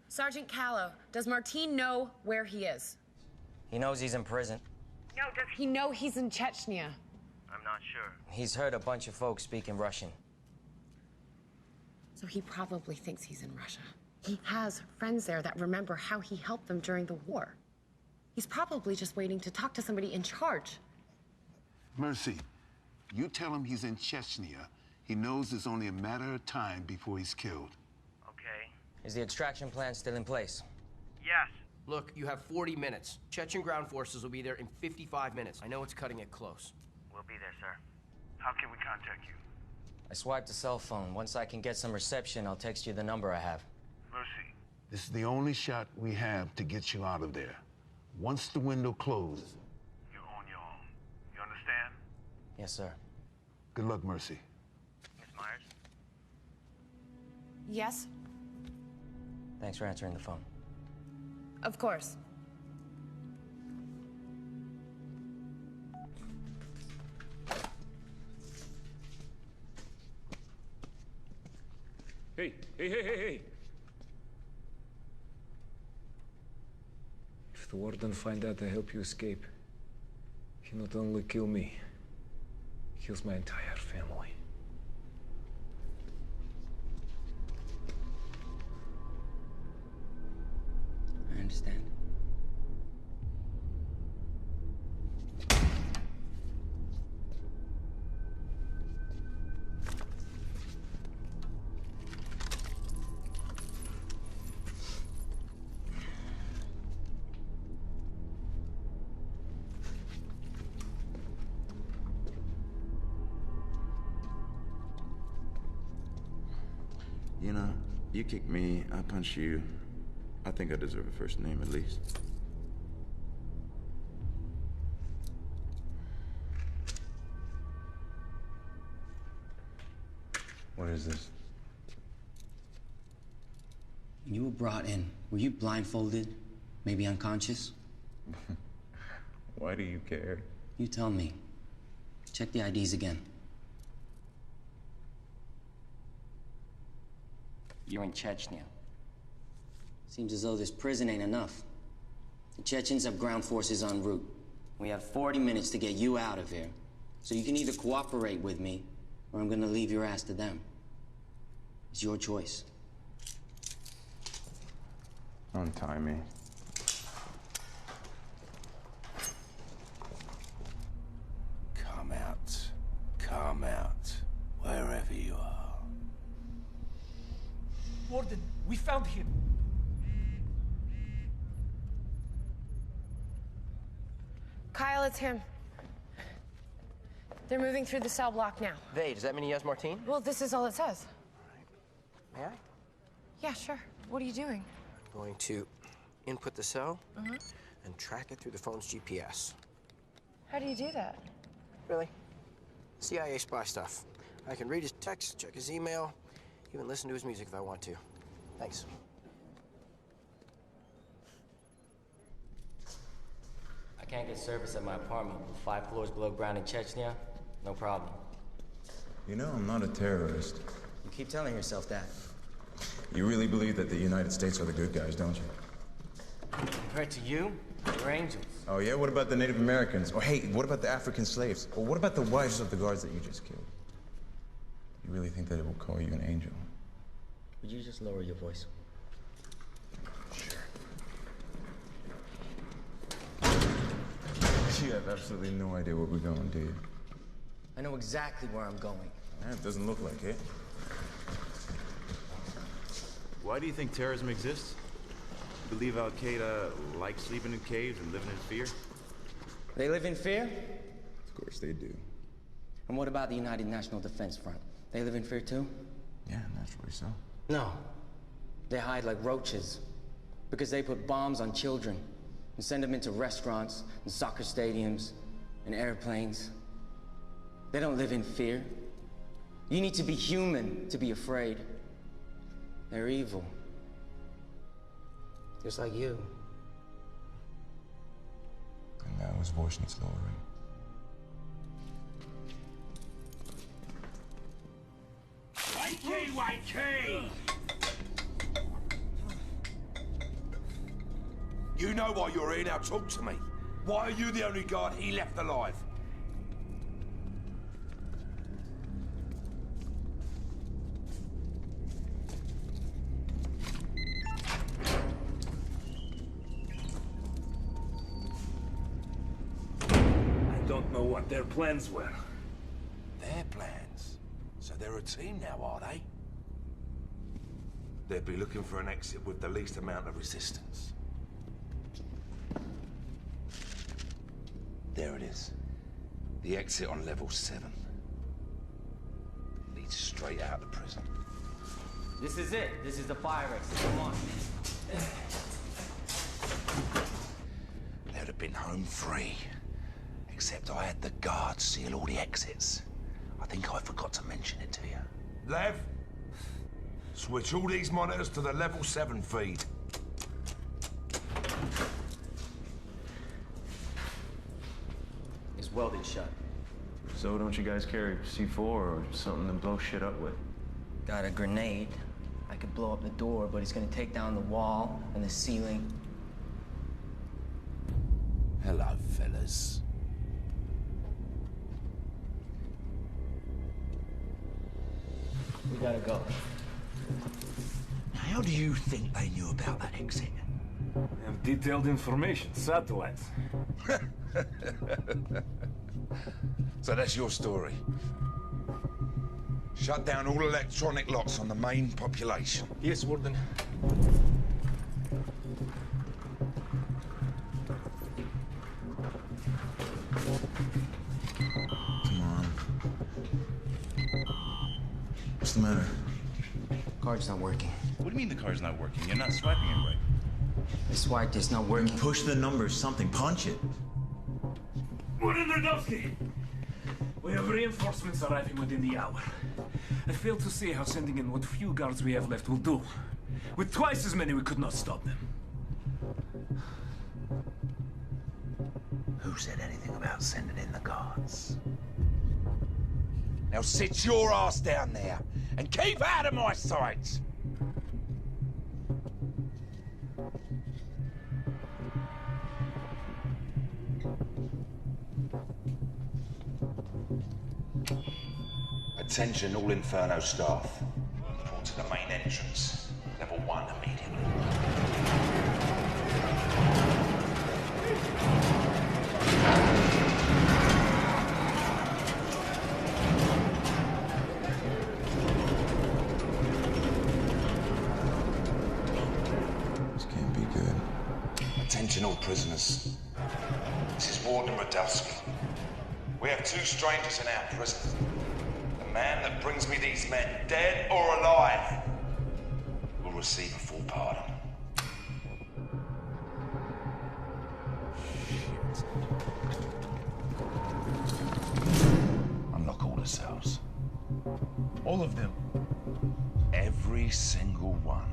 Sergeant Callow, does Martin know where he is? He knows he's in prison. No, does he know he's in Chechnya? I'm not sure. He's heard a bunch of folks speaking Russian. So he probably thinks he's in Russia. He has friends there that remember how he helped them during the war. He's probably just waiting to talk to somebody in charge. Mercy, you tell him he's in Chechnya. He knows it's only a matter of time before he's killed. Okay. Is the extraction plan still in place? Yes. Look, you have 40 minutes. Chechen ground forces will be there in 55 minutes. I know it's cutting it close. We'll be there, sir. How can we contact you? I swiped the cell phone. Once I can get some reception, I'll text you the number I have. Mercy, this is the only shot we have to get you out of there. Once the window closes, you're on your own. You understand? Yes, sir. Good luck, Mercy. Miss Myers? Yes? Thanks for answering the phone. Of course. Hey. If the warden find out I help you escape, he not only kill me, he kills my entire family. I understand. You know, you kick me, I punch you. I think I deserve a first name at least. What is this? When you were brought in, were you blindfolded? Maybe unconscious? Why do you care? You tell me. Check the IDs again. You're in Chechnya. Seems as though this prison ain't enough. The Chechens have ground forces en route. We have 40 minutes to get you out of here. So you can either cooperate with me, or I'm gonna leave your ass to them. It's your choice. Untie me. Come out, wherever you are. Warden, we found him. Kyle, it's him. They're moving through the cell block now. They, does that mean he has Martin? Well, this is all it says. May I? Yeah, sure. What are you doing? I'm going to input the cell and track it through the phone's GPS. How do you do that? Really? CIA spy stuff. I can read his texts, check his email, even listen to his music if I want to. Thanks. I can't get service at my apartment. 5 floors below ground in Chechnya? No problem. You know, I'm not a terrorist. You keep telling yourself that. You really believe that the United States are the good guys, don't you? Compared to you, we're angels. Oh, yeah? What about the Native Americans? Or, hey, what about the African slaves? Or what about the wives of the guards that you just killed? You really think that it will call you an angel? Would you just lower your voice? You have absolutely no idea where we're going, do you? I know exactly where I'm going. It doesn't look like it. Why do you think terrorism exists? You believe Al-Qaeda likes sleeping in caves and living in fear? They live in fear? Of course they do. And what about the United National Defense Front? They live in fear too? Yeah, naturally so. No. They hide like roaches. Because they put bombs on children and send them into restaurants and soccer stadiums and airplanes. They don't live in fear. You need to be human to be afraid. They're evil. Just like you. And now his voice needs lowering. YK! You know why you're here, now talk to me. Why are you the only guard he left alive? I don't know what their plans were. Their plans? So they're a team now, are they? They'd be looking for an exit with the least amount of resistance. There it is. The exit on level 7. Leads straight out of the prison. This is it. This is the fire exit. Come on. They'd have been home free. Except I had the guards seal all the exits. I think I forgot to mention it to you. Lev, switch all these monitors to the level 7 feed. It's welded shut. So don't you guys carry C4 or something to blow shit up with? Got a grenade. I could blow up the door, but it's gonna take down the wall and the ceiling. Hello, fellas. We gotta go. How do you think they knew about that exit? We have detailed information, satellites. So that's your story. Shut down all electronic locks on the main population. Yes, Warden. Come on. What's the matter? Card's not working. What do you mean the card's not working? You're not swiping it right. The swipe is not working. Push the numbers, something, punch it. Warden Radowski! We have reinforcements arriving within the hour. I fail to see how sending in what few guards we have left will do. With twice as many, we could not stop them. Who said anything about sending in the guards? Now sit your ass down there and keep out of my sight! Attention all Inferno staff. Report to the main entrance. Level 1 immediately. This can't be good. Attention all prisoners. This is Warden Radowski. We have 2 strangers in our prison. The man that brings me these men, dead or alive, will receive a full pardon. Shit. Unlock all the cells. All of them. Every single one.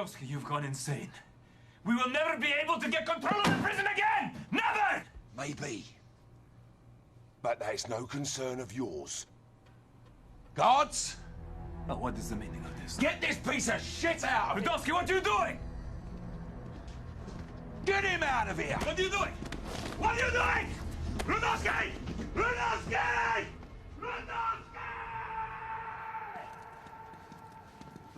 Radowski, you've gone insane. We will never be able to get control of the prison again! Never! Maybe. But that's no concern of yours. Guards! Oh, what is the meaning of this? Get this piece of shit out of here! Radowski, what are you doing? Get him out of here! What are you doing? What are you doing? Radowski! Radowski! Radowski!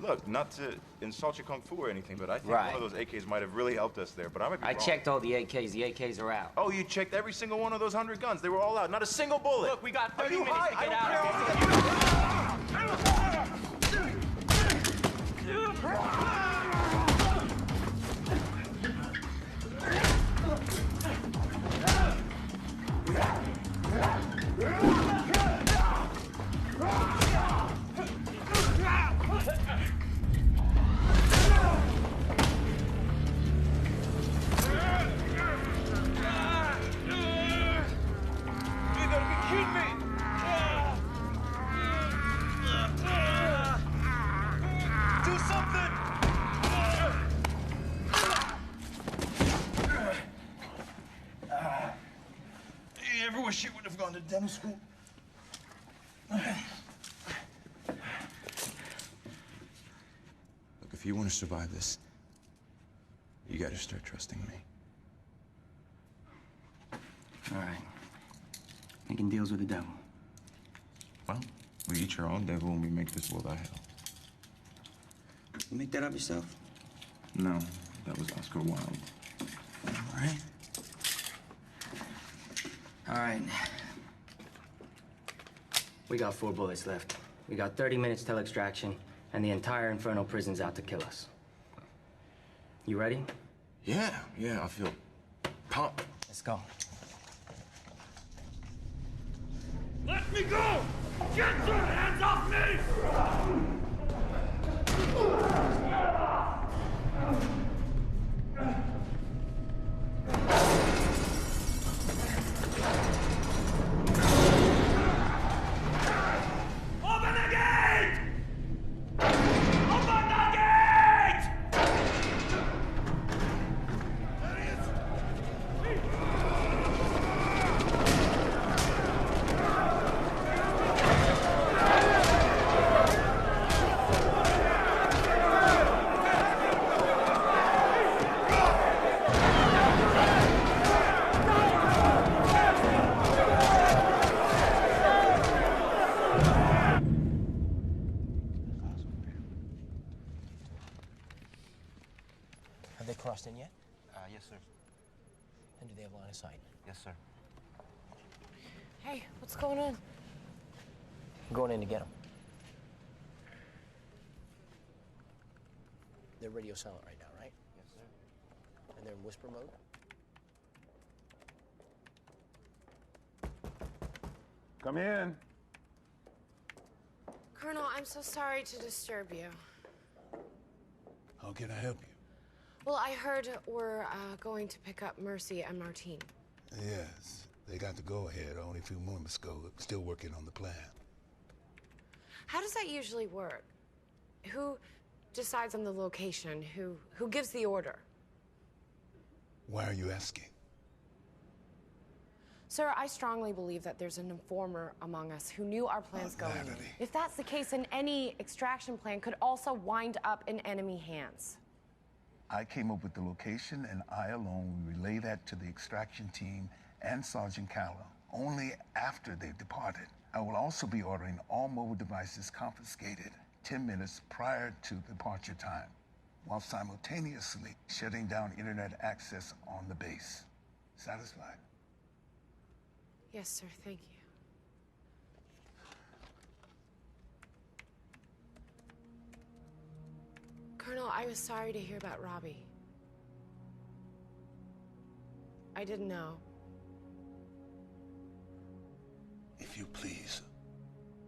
Look, not to insult your kung fu or anything, but I think Right. one of those AKs might have really helped us there, but I might be I wrong. checked all the AKs. The AKs are out. Oh, you checked every single one of those 100 guns. They were all out. Not a single bullet. Look, we got Are 30 you minutes high? to get I out don't of You gotta be kidding me! Do something! You ever wish you would have gone to dental school? Look, if you want to survive this, you gotta start trusting me. All right. Making deals with the devil. Well, we eat our own devil and we make this world a hell. You make that up yourself? No, that was Oscar Wilde. All right. All right. We got 4 bullets left. We got 30 minutes till extraction, and the entire Inferno prison's out to kill us. You ready? Yeah, I feel pumped. Let's go. Let me go! Get your hands off me! Open the gate! Open the gate! There he is! Have they crossed in yet? Yes, sir. And do they have line of sight? Yes, sir. Hey, what's going on? I'm going in to get them. They're radio silent right now, right? Yes, sir. And they're in whisper mode? Come in. Colonel, I'm so sorry to disturb you. How can I help you? Well, I heard we're going to pick up Mercy and Martine. Yes, they got the go-ahead only a few moments ago. Still working on the plan. How does that usually work? Who decides on the location? Who gives the order? Why are you asking? Sir, I strongly believe that there's an informer among us who knew our plans going in. If that's the case, then any extraction plan could also wind up in enemy hands. I came up with the location, and I alone will relay that to the extraction team and Sergeant Callow, only after they've departed. I will also be ordering all mobile devices confiscated 10 minutes prior to departure time, while simultaneously shutting down internet access on the base. Satisfied? Yes, sir, thank you. Colonel, I was sorry to hear about Robbie. I didn't know. If you please,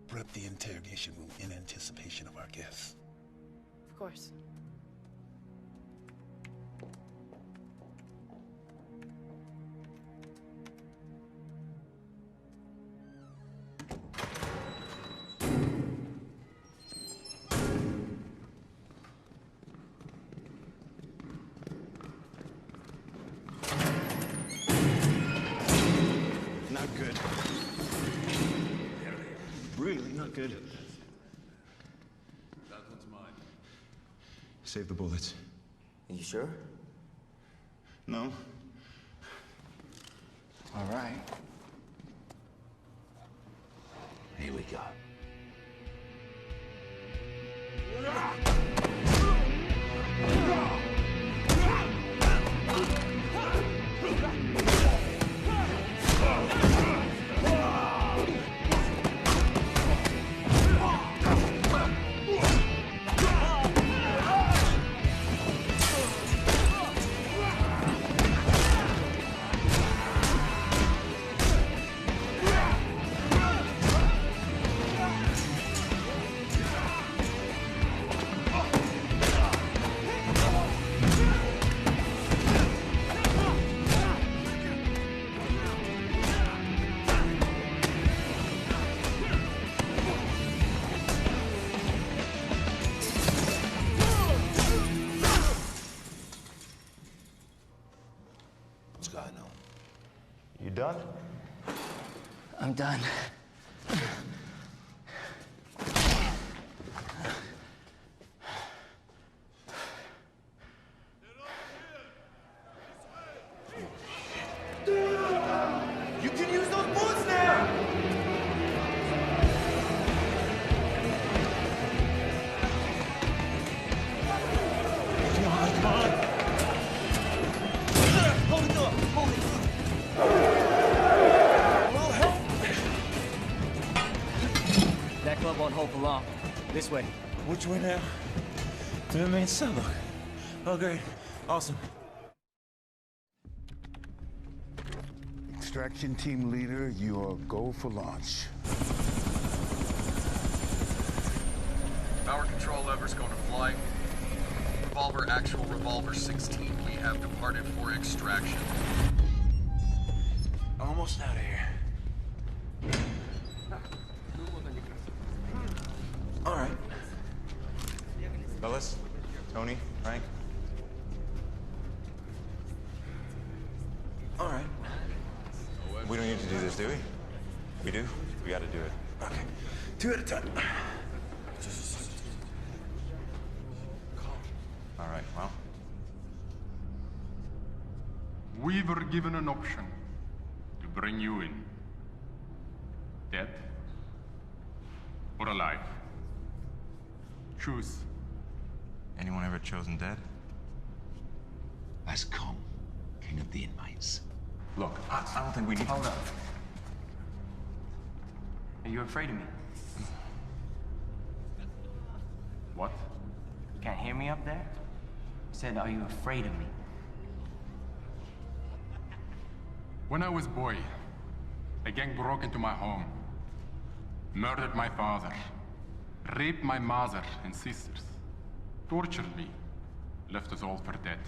prep the interrogation room in anticipation of our guests. Of course. really not good. That one's mine. Save the bullets. Are you sure? No. All right. Here we go. What's going on? You done? I'm done. You can use those bullets now! Come on. Hold the door! Hold it! Well, help! That club won't hold for long. This way. Which way now? To the main cell. Oh, great. Awesome. Extraction team leader, you are go for launch. Power control lever's going to fly. Revolver, actual revolver 16. We have departed for extraction. Almost out of here. All right. Fellas, Tony, Frank. All right. We don't need to do this, do we? We do? We gotta do it. Okay. 2 at a time. All right, well. We were given an option to bring you in. Dead or alive. Choose. Anyone ever chosen dead? That's Kong, king of the inmates. Look, I don't think we need... Hold up. Are you afraid of me? What? Can't hear me up there? I said, are you afraid of me? When I was a boy, a gang broke into my home, murdered my father, raped my mother and sisters, tortured me, left us all for dead.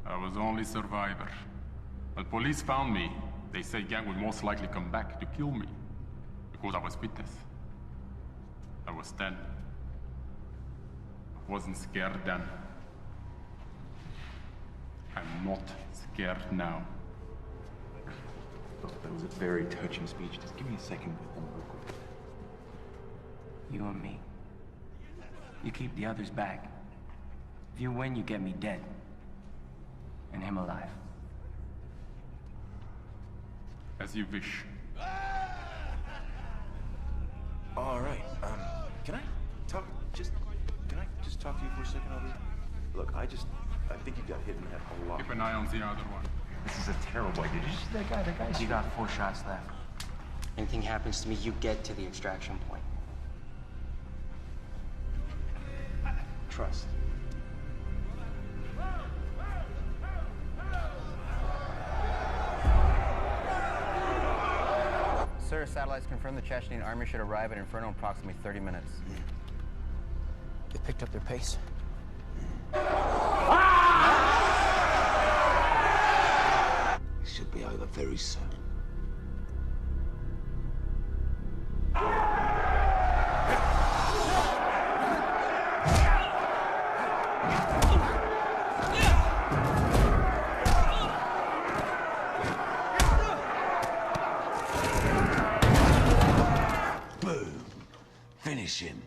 I was the only survivor. When police found me, they said gang would most likely come back to kill me because I was witness. I was 10. I wasn't scared then. I'm not scared now. Look, that was a very touching speech. Just give me a second with them real quick. You and me. You keep the others back. If you win, you get me dead. And him alive. As you wish. All right, can I talk to you for a second over here? Look, I think you got hit in the head a lot. Keep an eye on the other one. This is a terrible idea. Did you see that guy? That guy's... You got 4 shots left. Anything happens to me, you get to the extraction point. Trust. Sir, satellites confirm the Chechnyan army should arrive at Inferno in approximately 30 minutes. They picked up their pace. It should be over very soon. Boom. finish him.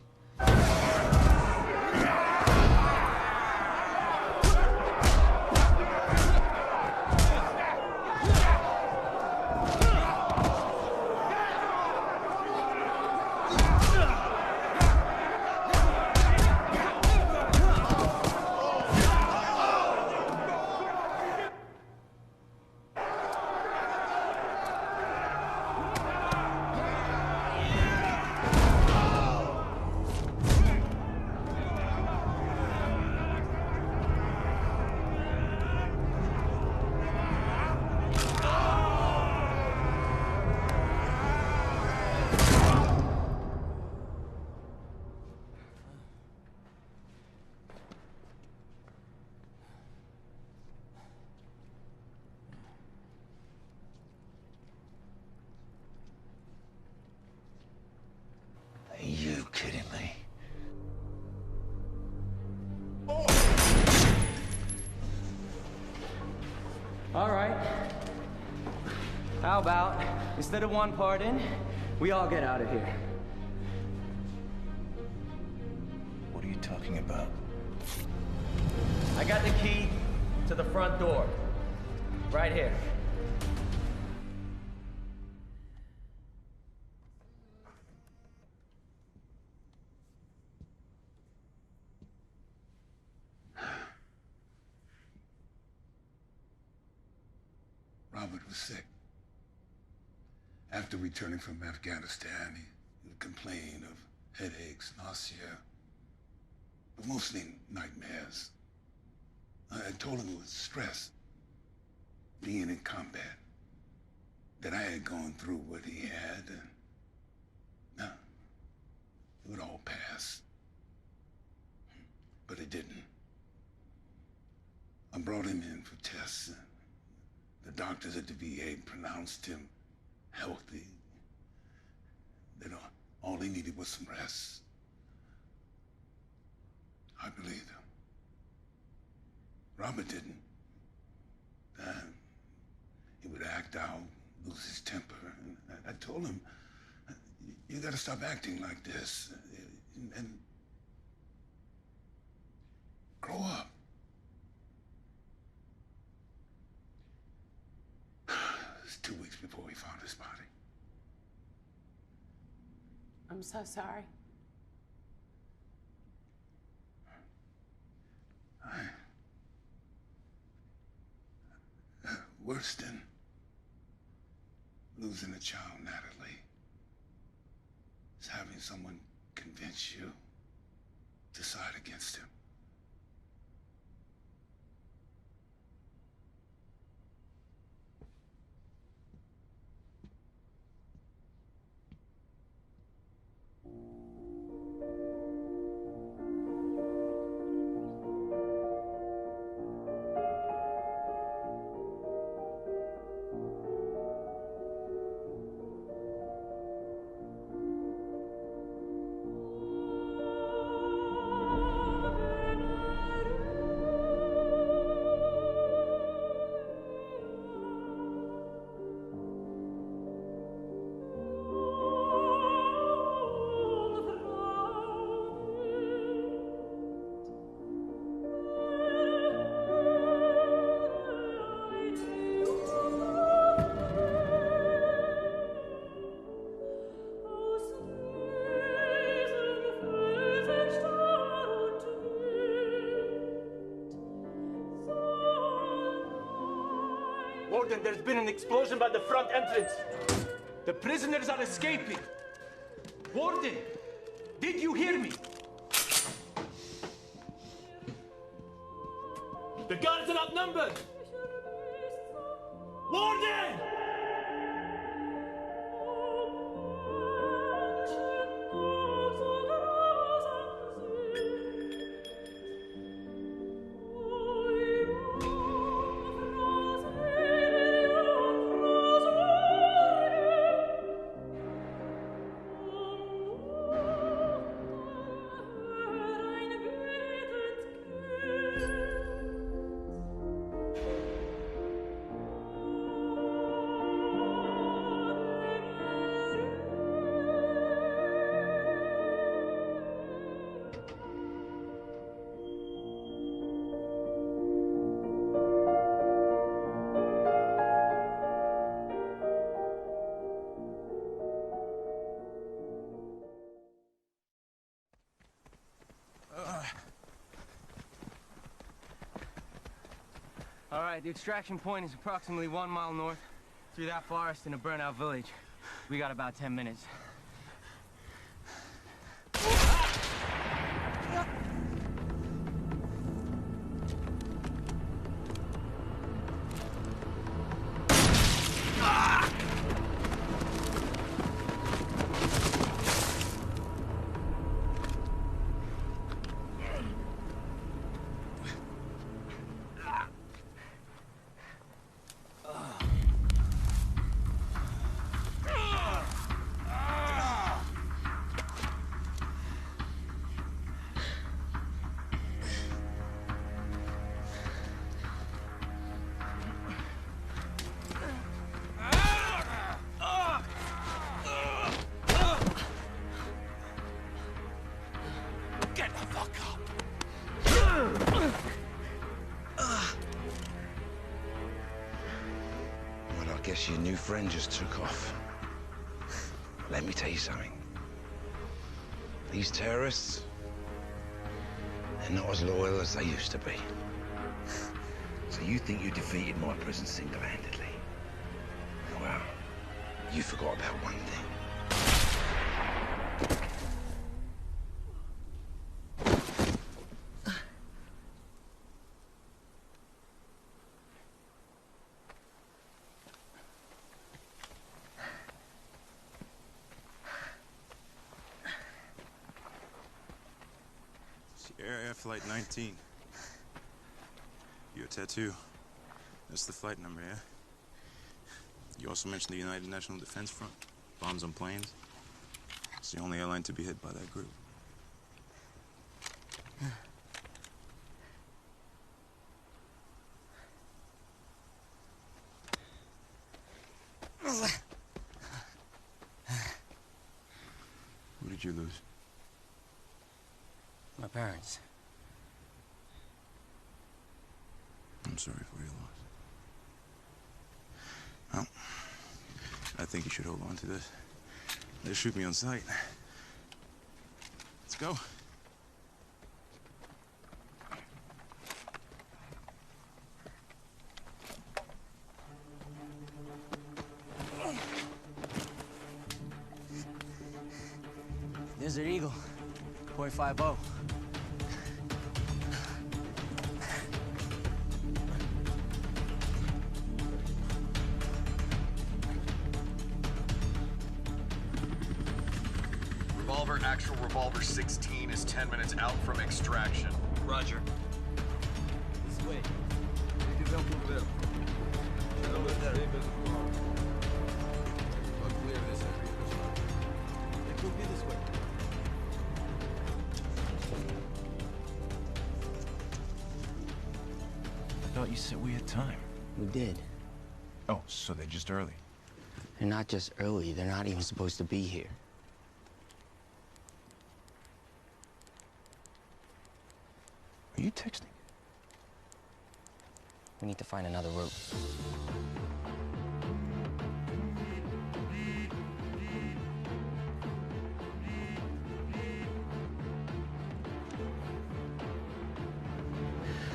Are you kidding me? All right. How about, instead of one part in, we all get out of here? What are you talking about? I got the key to the front door. Right here. Robert was sick. After returning from Afghanistan, he would complain of headaches, nausea, but mostly nightmares. I told him it was stress, being in combat, that I had gone through what he had, and no, it would all pass. But it didn't. I brought him in for tests, and the doctors at the VA pronounced him healthy, that all he needed was some rest. I believed him. Robert didn't. He would act out, lose his temper, and I told him, you gotta stop acting like this, and grow up. It was 2 weeks before we found his body. I'm so sorry. Worse than losing a child, Natalie, is having someone convince you to side against him. Warden, there's been an explosion by the front entrance. The prisoners are escaping. Warden, did you hear me? The guards are outnumbered. Warden! right, the extraction point is approximately 1 mile north through that forest in a burnout village. We got about 10 minutes. I guess your new friend just took off. Let me tell you something. These terrorists, they're not as loyal as they used to be. So you think you defeated my prison single-handedly? Well, you forgot about one thing. Air Flight 19. Your tattoo. That's the flight number, yeah? You also mentioned the United National Defense Front. Bombs on planes. It's the only airline to be hit by that group. Who did you lose? My parents. I'm sorry for your loss. Well, I think you should hold on to this. They'll shoot me on sight. Let's go. Desert Eagle, .50. Actual Revolver 16 is 10 minutes out from extraction. Roger. This way. It could be this way. I thought you said we had time. We did. Oh, so they're just early. They're not just early, they're not even supposed to be here. Are you texting? We need to find another route.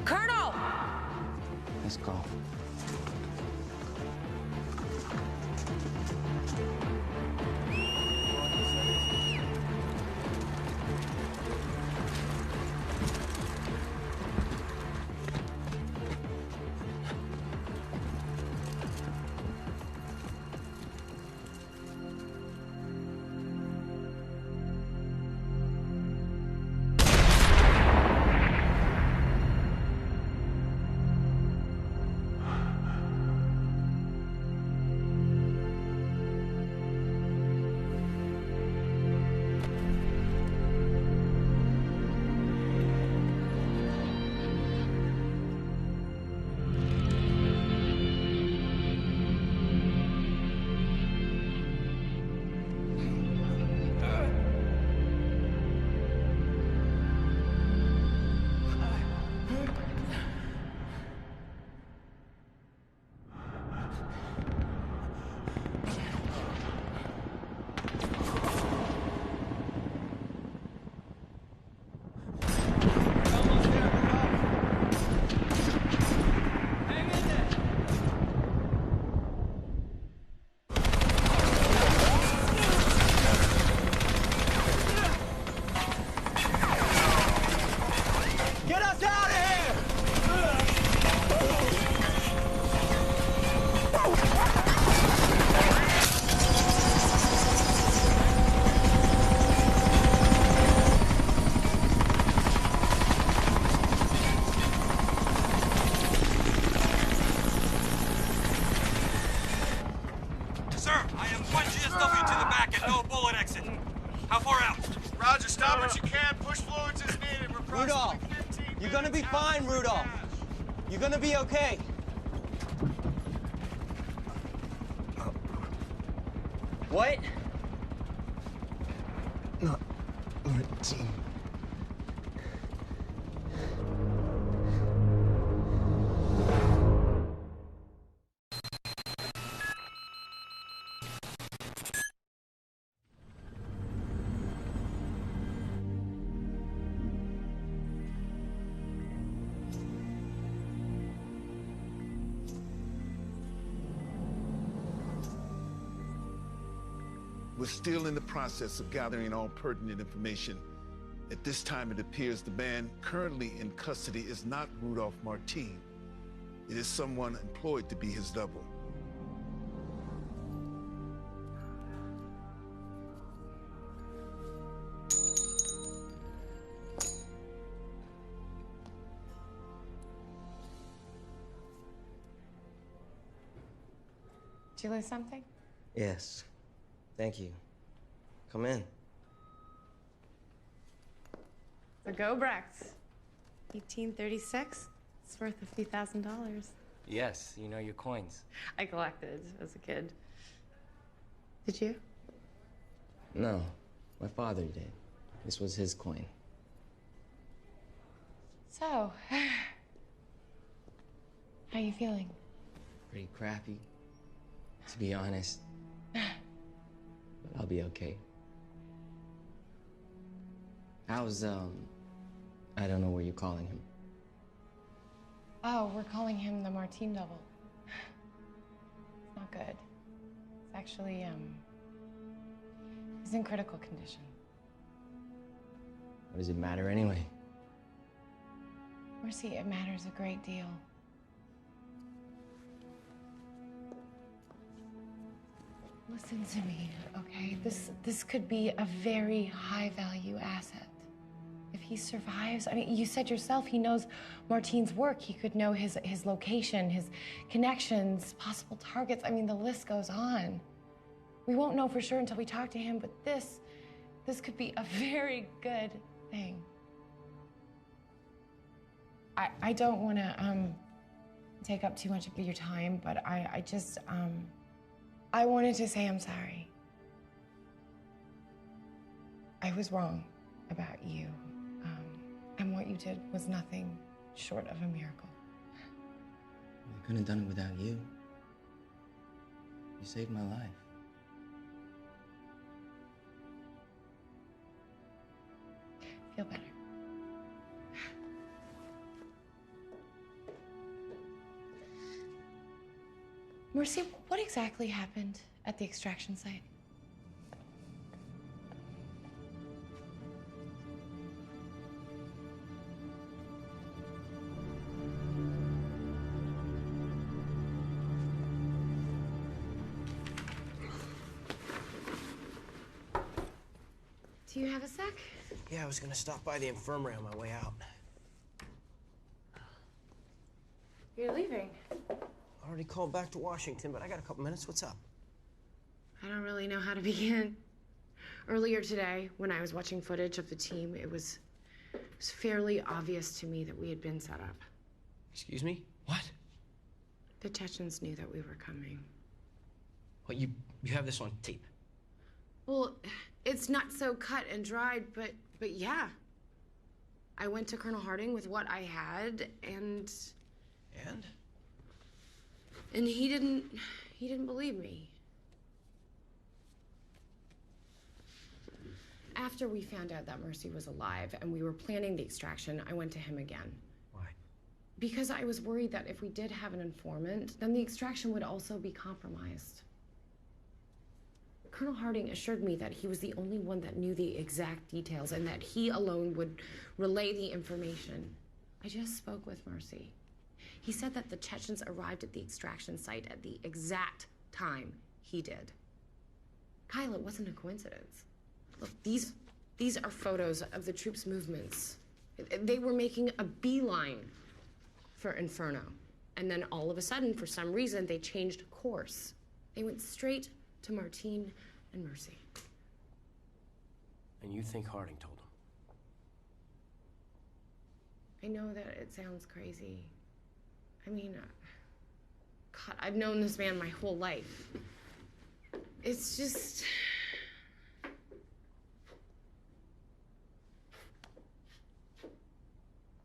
Colonel! Let's go. How far out? Roger, stop what you can. Push fluids as needed. We're Rudolph, you're gonna be fine, Rudolph. You're gonna be okay. What? Not Martine. We're still in the process of gathering all pertinent information. At this time, it appears the man currently in custody is not Rudolph Martine. It is someone employed to be his double. Did you lose something? Yes. Thank you. Come in. The Gobrecht. 1836. It's worth a few $1,000. Yes, you know your coins. I collected as a kid. Did you? No, my father did. This was his coin. So, how you feeling? Pretty crappy, to be honest. But I'll be okay. How's, I don't know what you're calling him. Oh, we're calling him the Martine double. It's not good. It's actually, he's in critical condition. What does it matter anyway? Mercy, it matters a great deal. Listen to me, okay? This could be a very high-value asset. If he survives, I mean, you said yourself he knows Martine's work. He could know his location, his connections, possible targets. I mean, the list goes on. We won't know for sure until we talk to him, but this could be a very good thing. I don't want to take up too much of your time, but I just I wanted to say I'm sorry. I was wrong about you. And what you did was nothing short of a miracle. I couldn't have done it without you. You saved my life. Feel better. Mercy, what exactly happened at the extraction site? Do you have a sec? Yeah, I was gonna stop by the infirmary on my way out. You're leaving. I already called back to Washington, but I got a couple minutes. What's up? I don't really know how to begin. Earlier today, when I was watching footage of the team, it was fairly obvious to me that we had been set up. Excuse me? What? The Chechens knew that we were coming. What, you have this on tape? Well, it's not so cut and dried, but yeah. I went to Colonel Harding with what I had, and... And? And he didn't believe me. After we found out that Mercy was alive and we were planning the extraction, I went to him again. Why? Because I was worried that if we did have an informant, then the extraction would also be compromised. Colonel Harding assured me that he was the only one that knew the exact details and that he alone would relay the information. I just spoke with Mercy. He said that the Chechens arrived at the extraction site at the exact time he did. Kyle, it wasn't a coincidence. Look, these are photos of the troops' movements. They were making a beeline for Inferno. And then all of a sudden, for some reason, they changed course. They went straight to Martine and Mercy. And you think Harding told him? I know that it sounds crazy. I mean, God, I've known this man my whole life. It's just...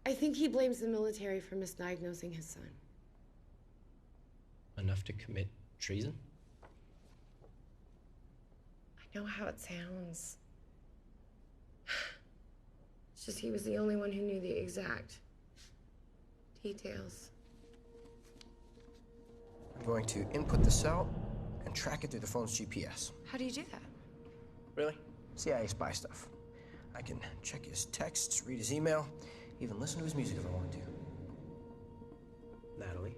I think he blames the military for misdiagnosing his son. Enough to commit treason? I know how it sounds. It's just he was the only one who knew the exact details. I'm going to input the cell and track it through the phone's GPS. How do you do that? Really? CIA spy stuff. I can check his texts, read his email, even listen to his music if I want to. Natalie?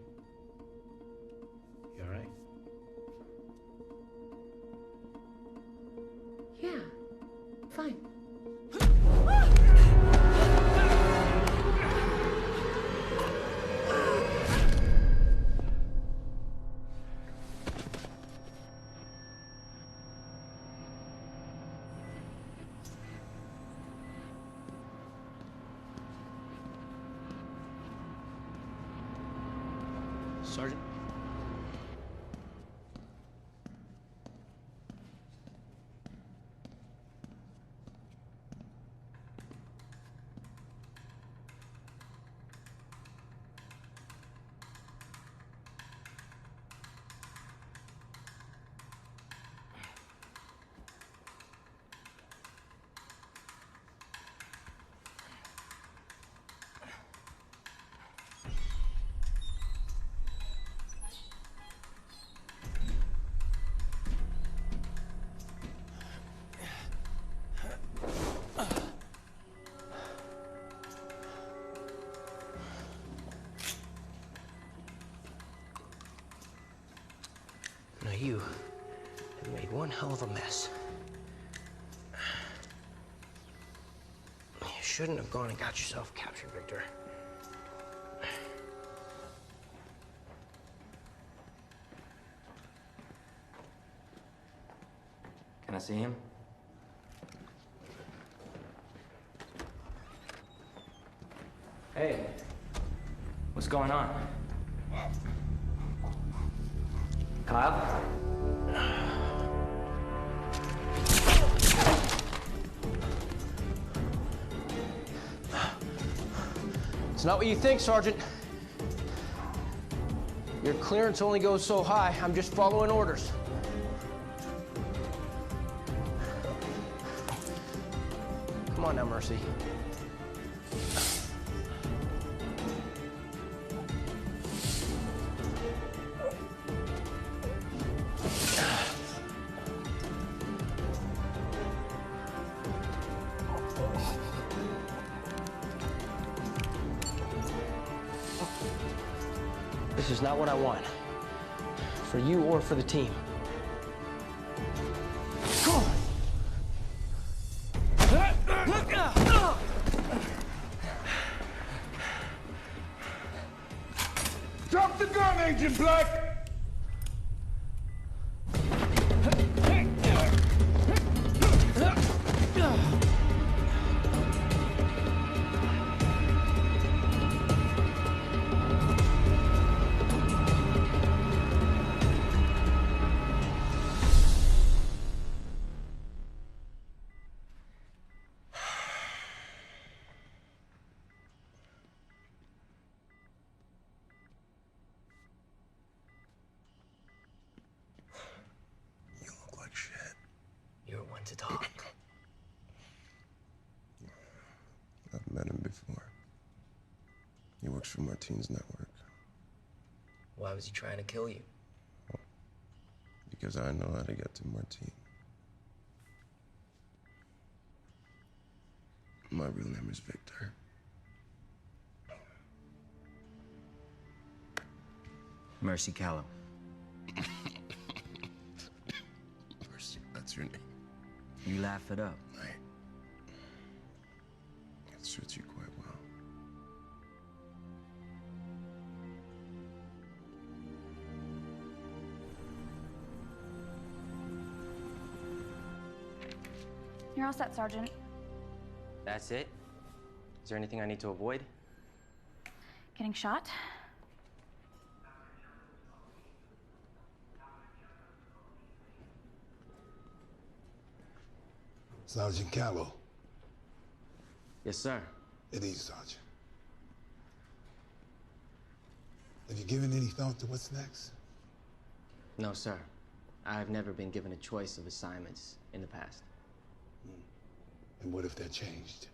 You all right? Yeah, fine. Sergeant? Now you have made one hell of a mess. You shouldn't have gone and got yourself captured, Victor. Can I see him? Hey, what's going on? Kyle? It's not what you think, Sergeant. Your clearance only goes so high. I'm just following orders. Come on now, Mercy. This is not what I want. For you or for the team. Drop the gun, Agent Black! You're one to talk. I've met him before. He works for Martine's network. Why was he trying to kill you? Because I know how to get to Martine. My real name is Victor. Mercy Callow. Mercy, that's your name. You laugh it up. It suits you quite well. You're all set, Sergeant. That's it? Is there anything I need to avoid? Getting shot? Sergeant Callow. Yes, sir. It is, Sergeant. Have you given any thought to what's next? No, sir. I've never been given a choice of assignments in the past. And what if that changed?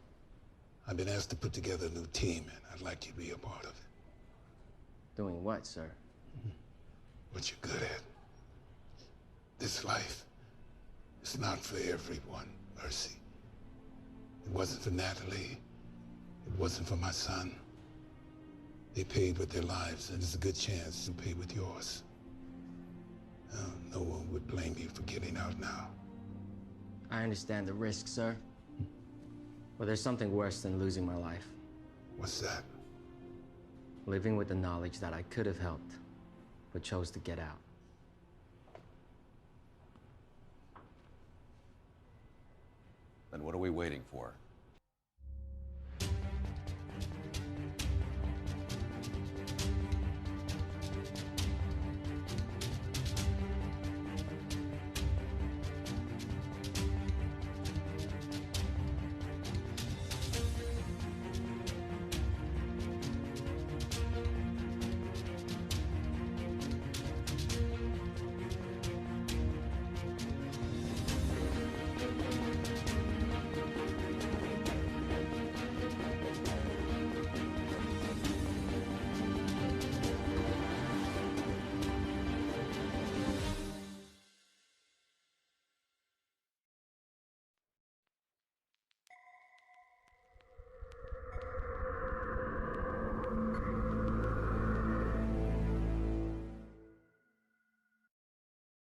I've been asked to put together a new team, and I'd like you to be a part of it. Doing what, sir? What you're good at. This life is not for everyone, Mercy. It wasn't for Natalie. It wasn't for my son. They paid with their lives, and there's a good chance to pay with yours. No one would blame you for getting out now. I understand the risk, sir. But there's something worse than losing my life. What's that? Living with the knowledge that I could have helped, but chose to get out. Then what are we waiting for?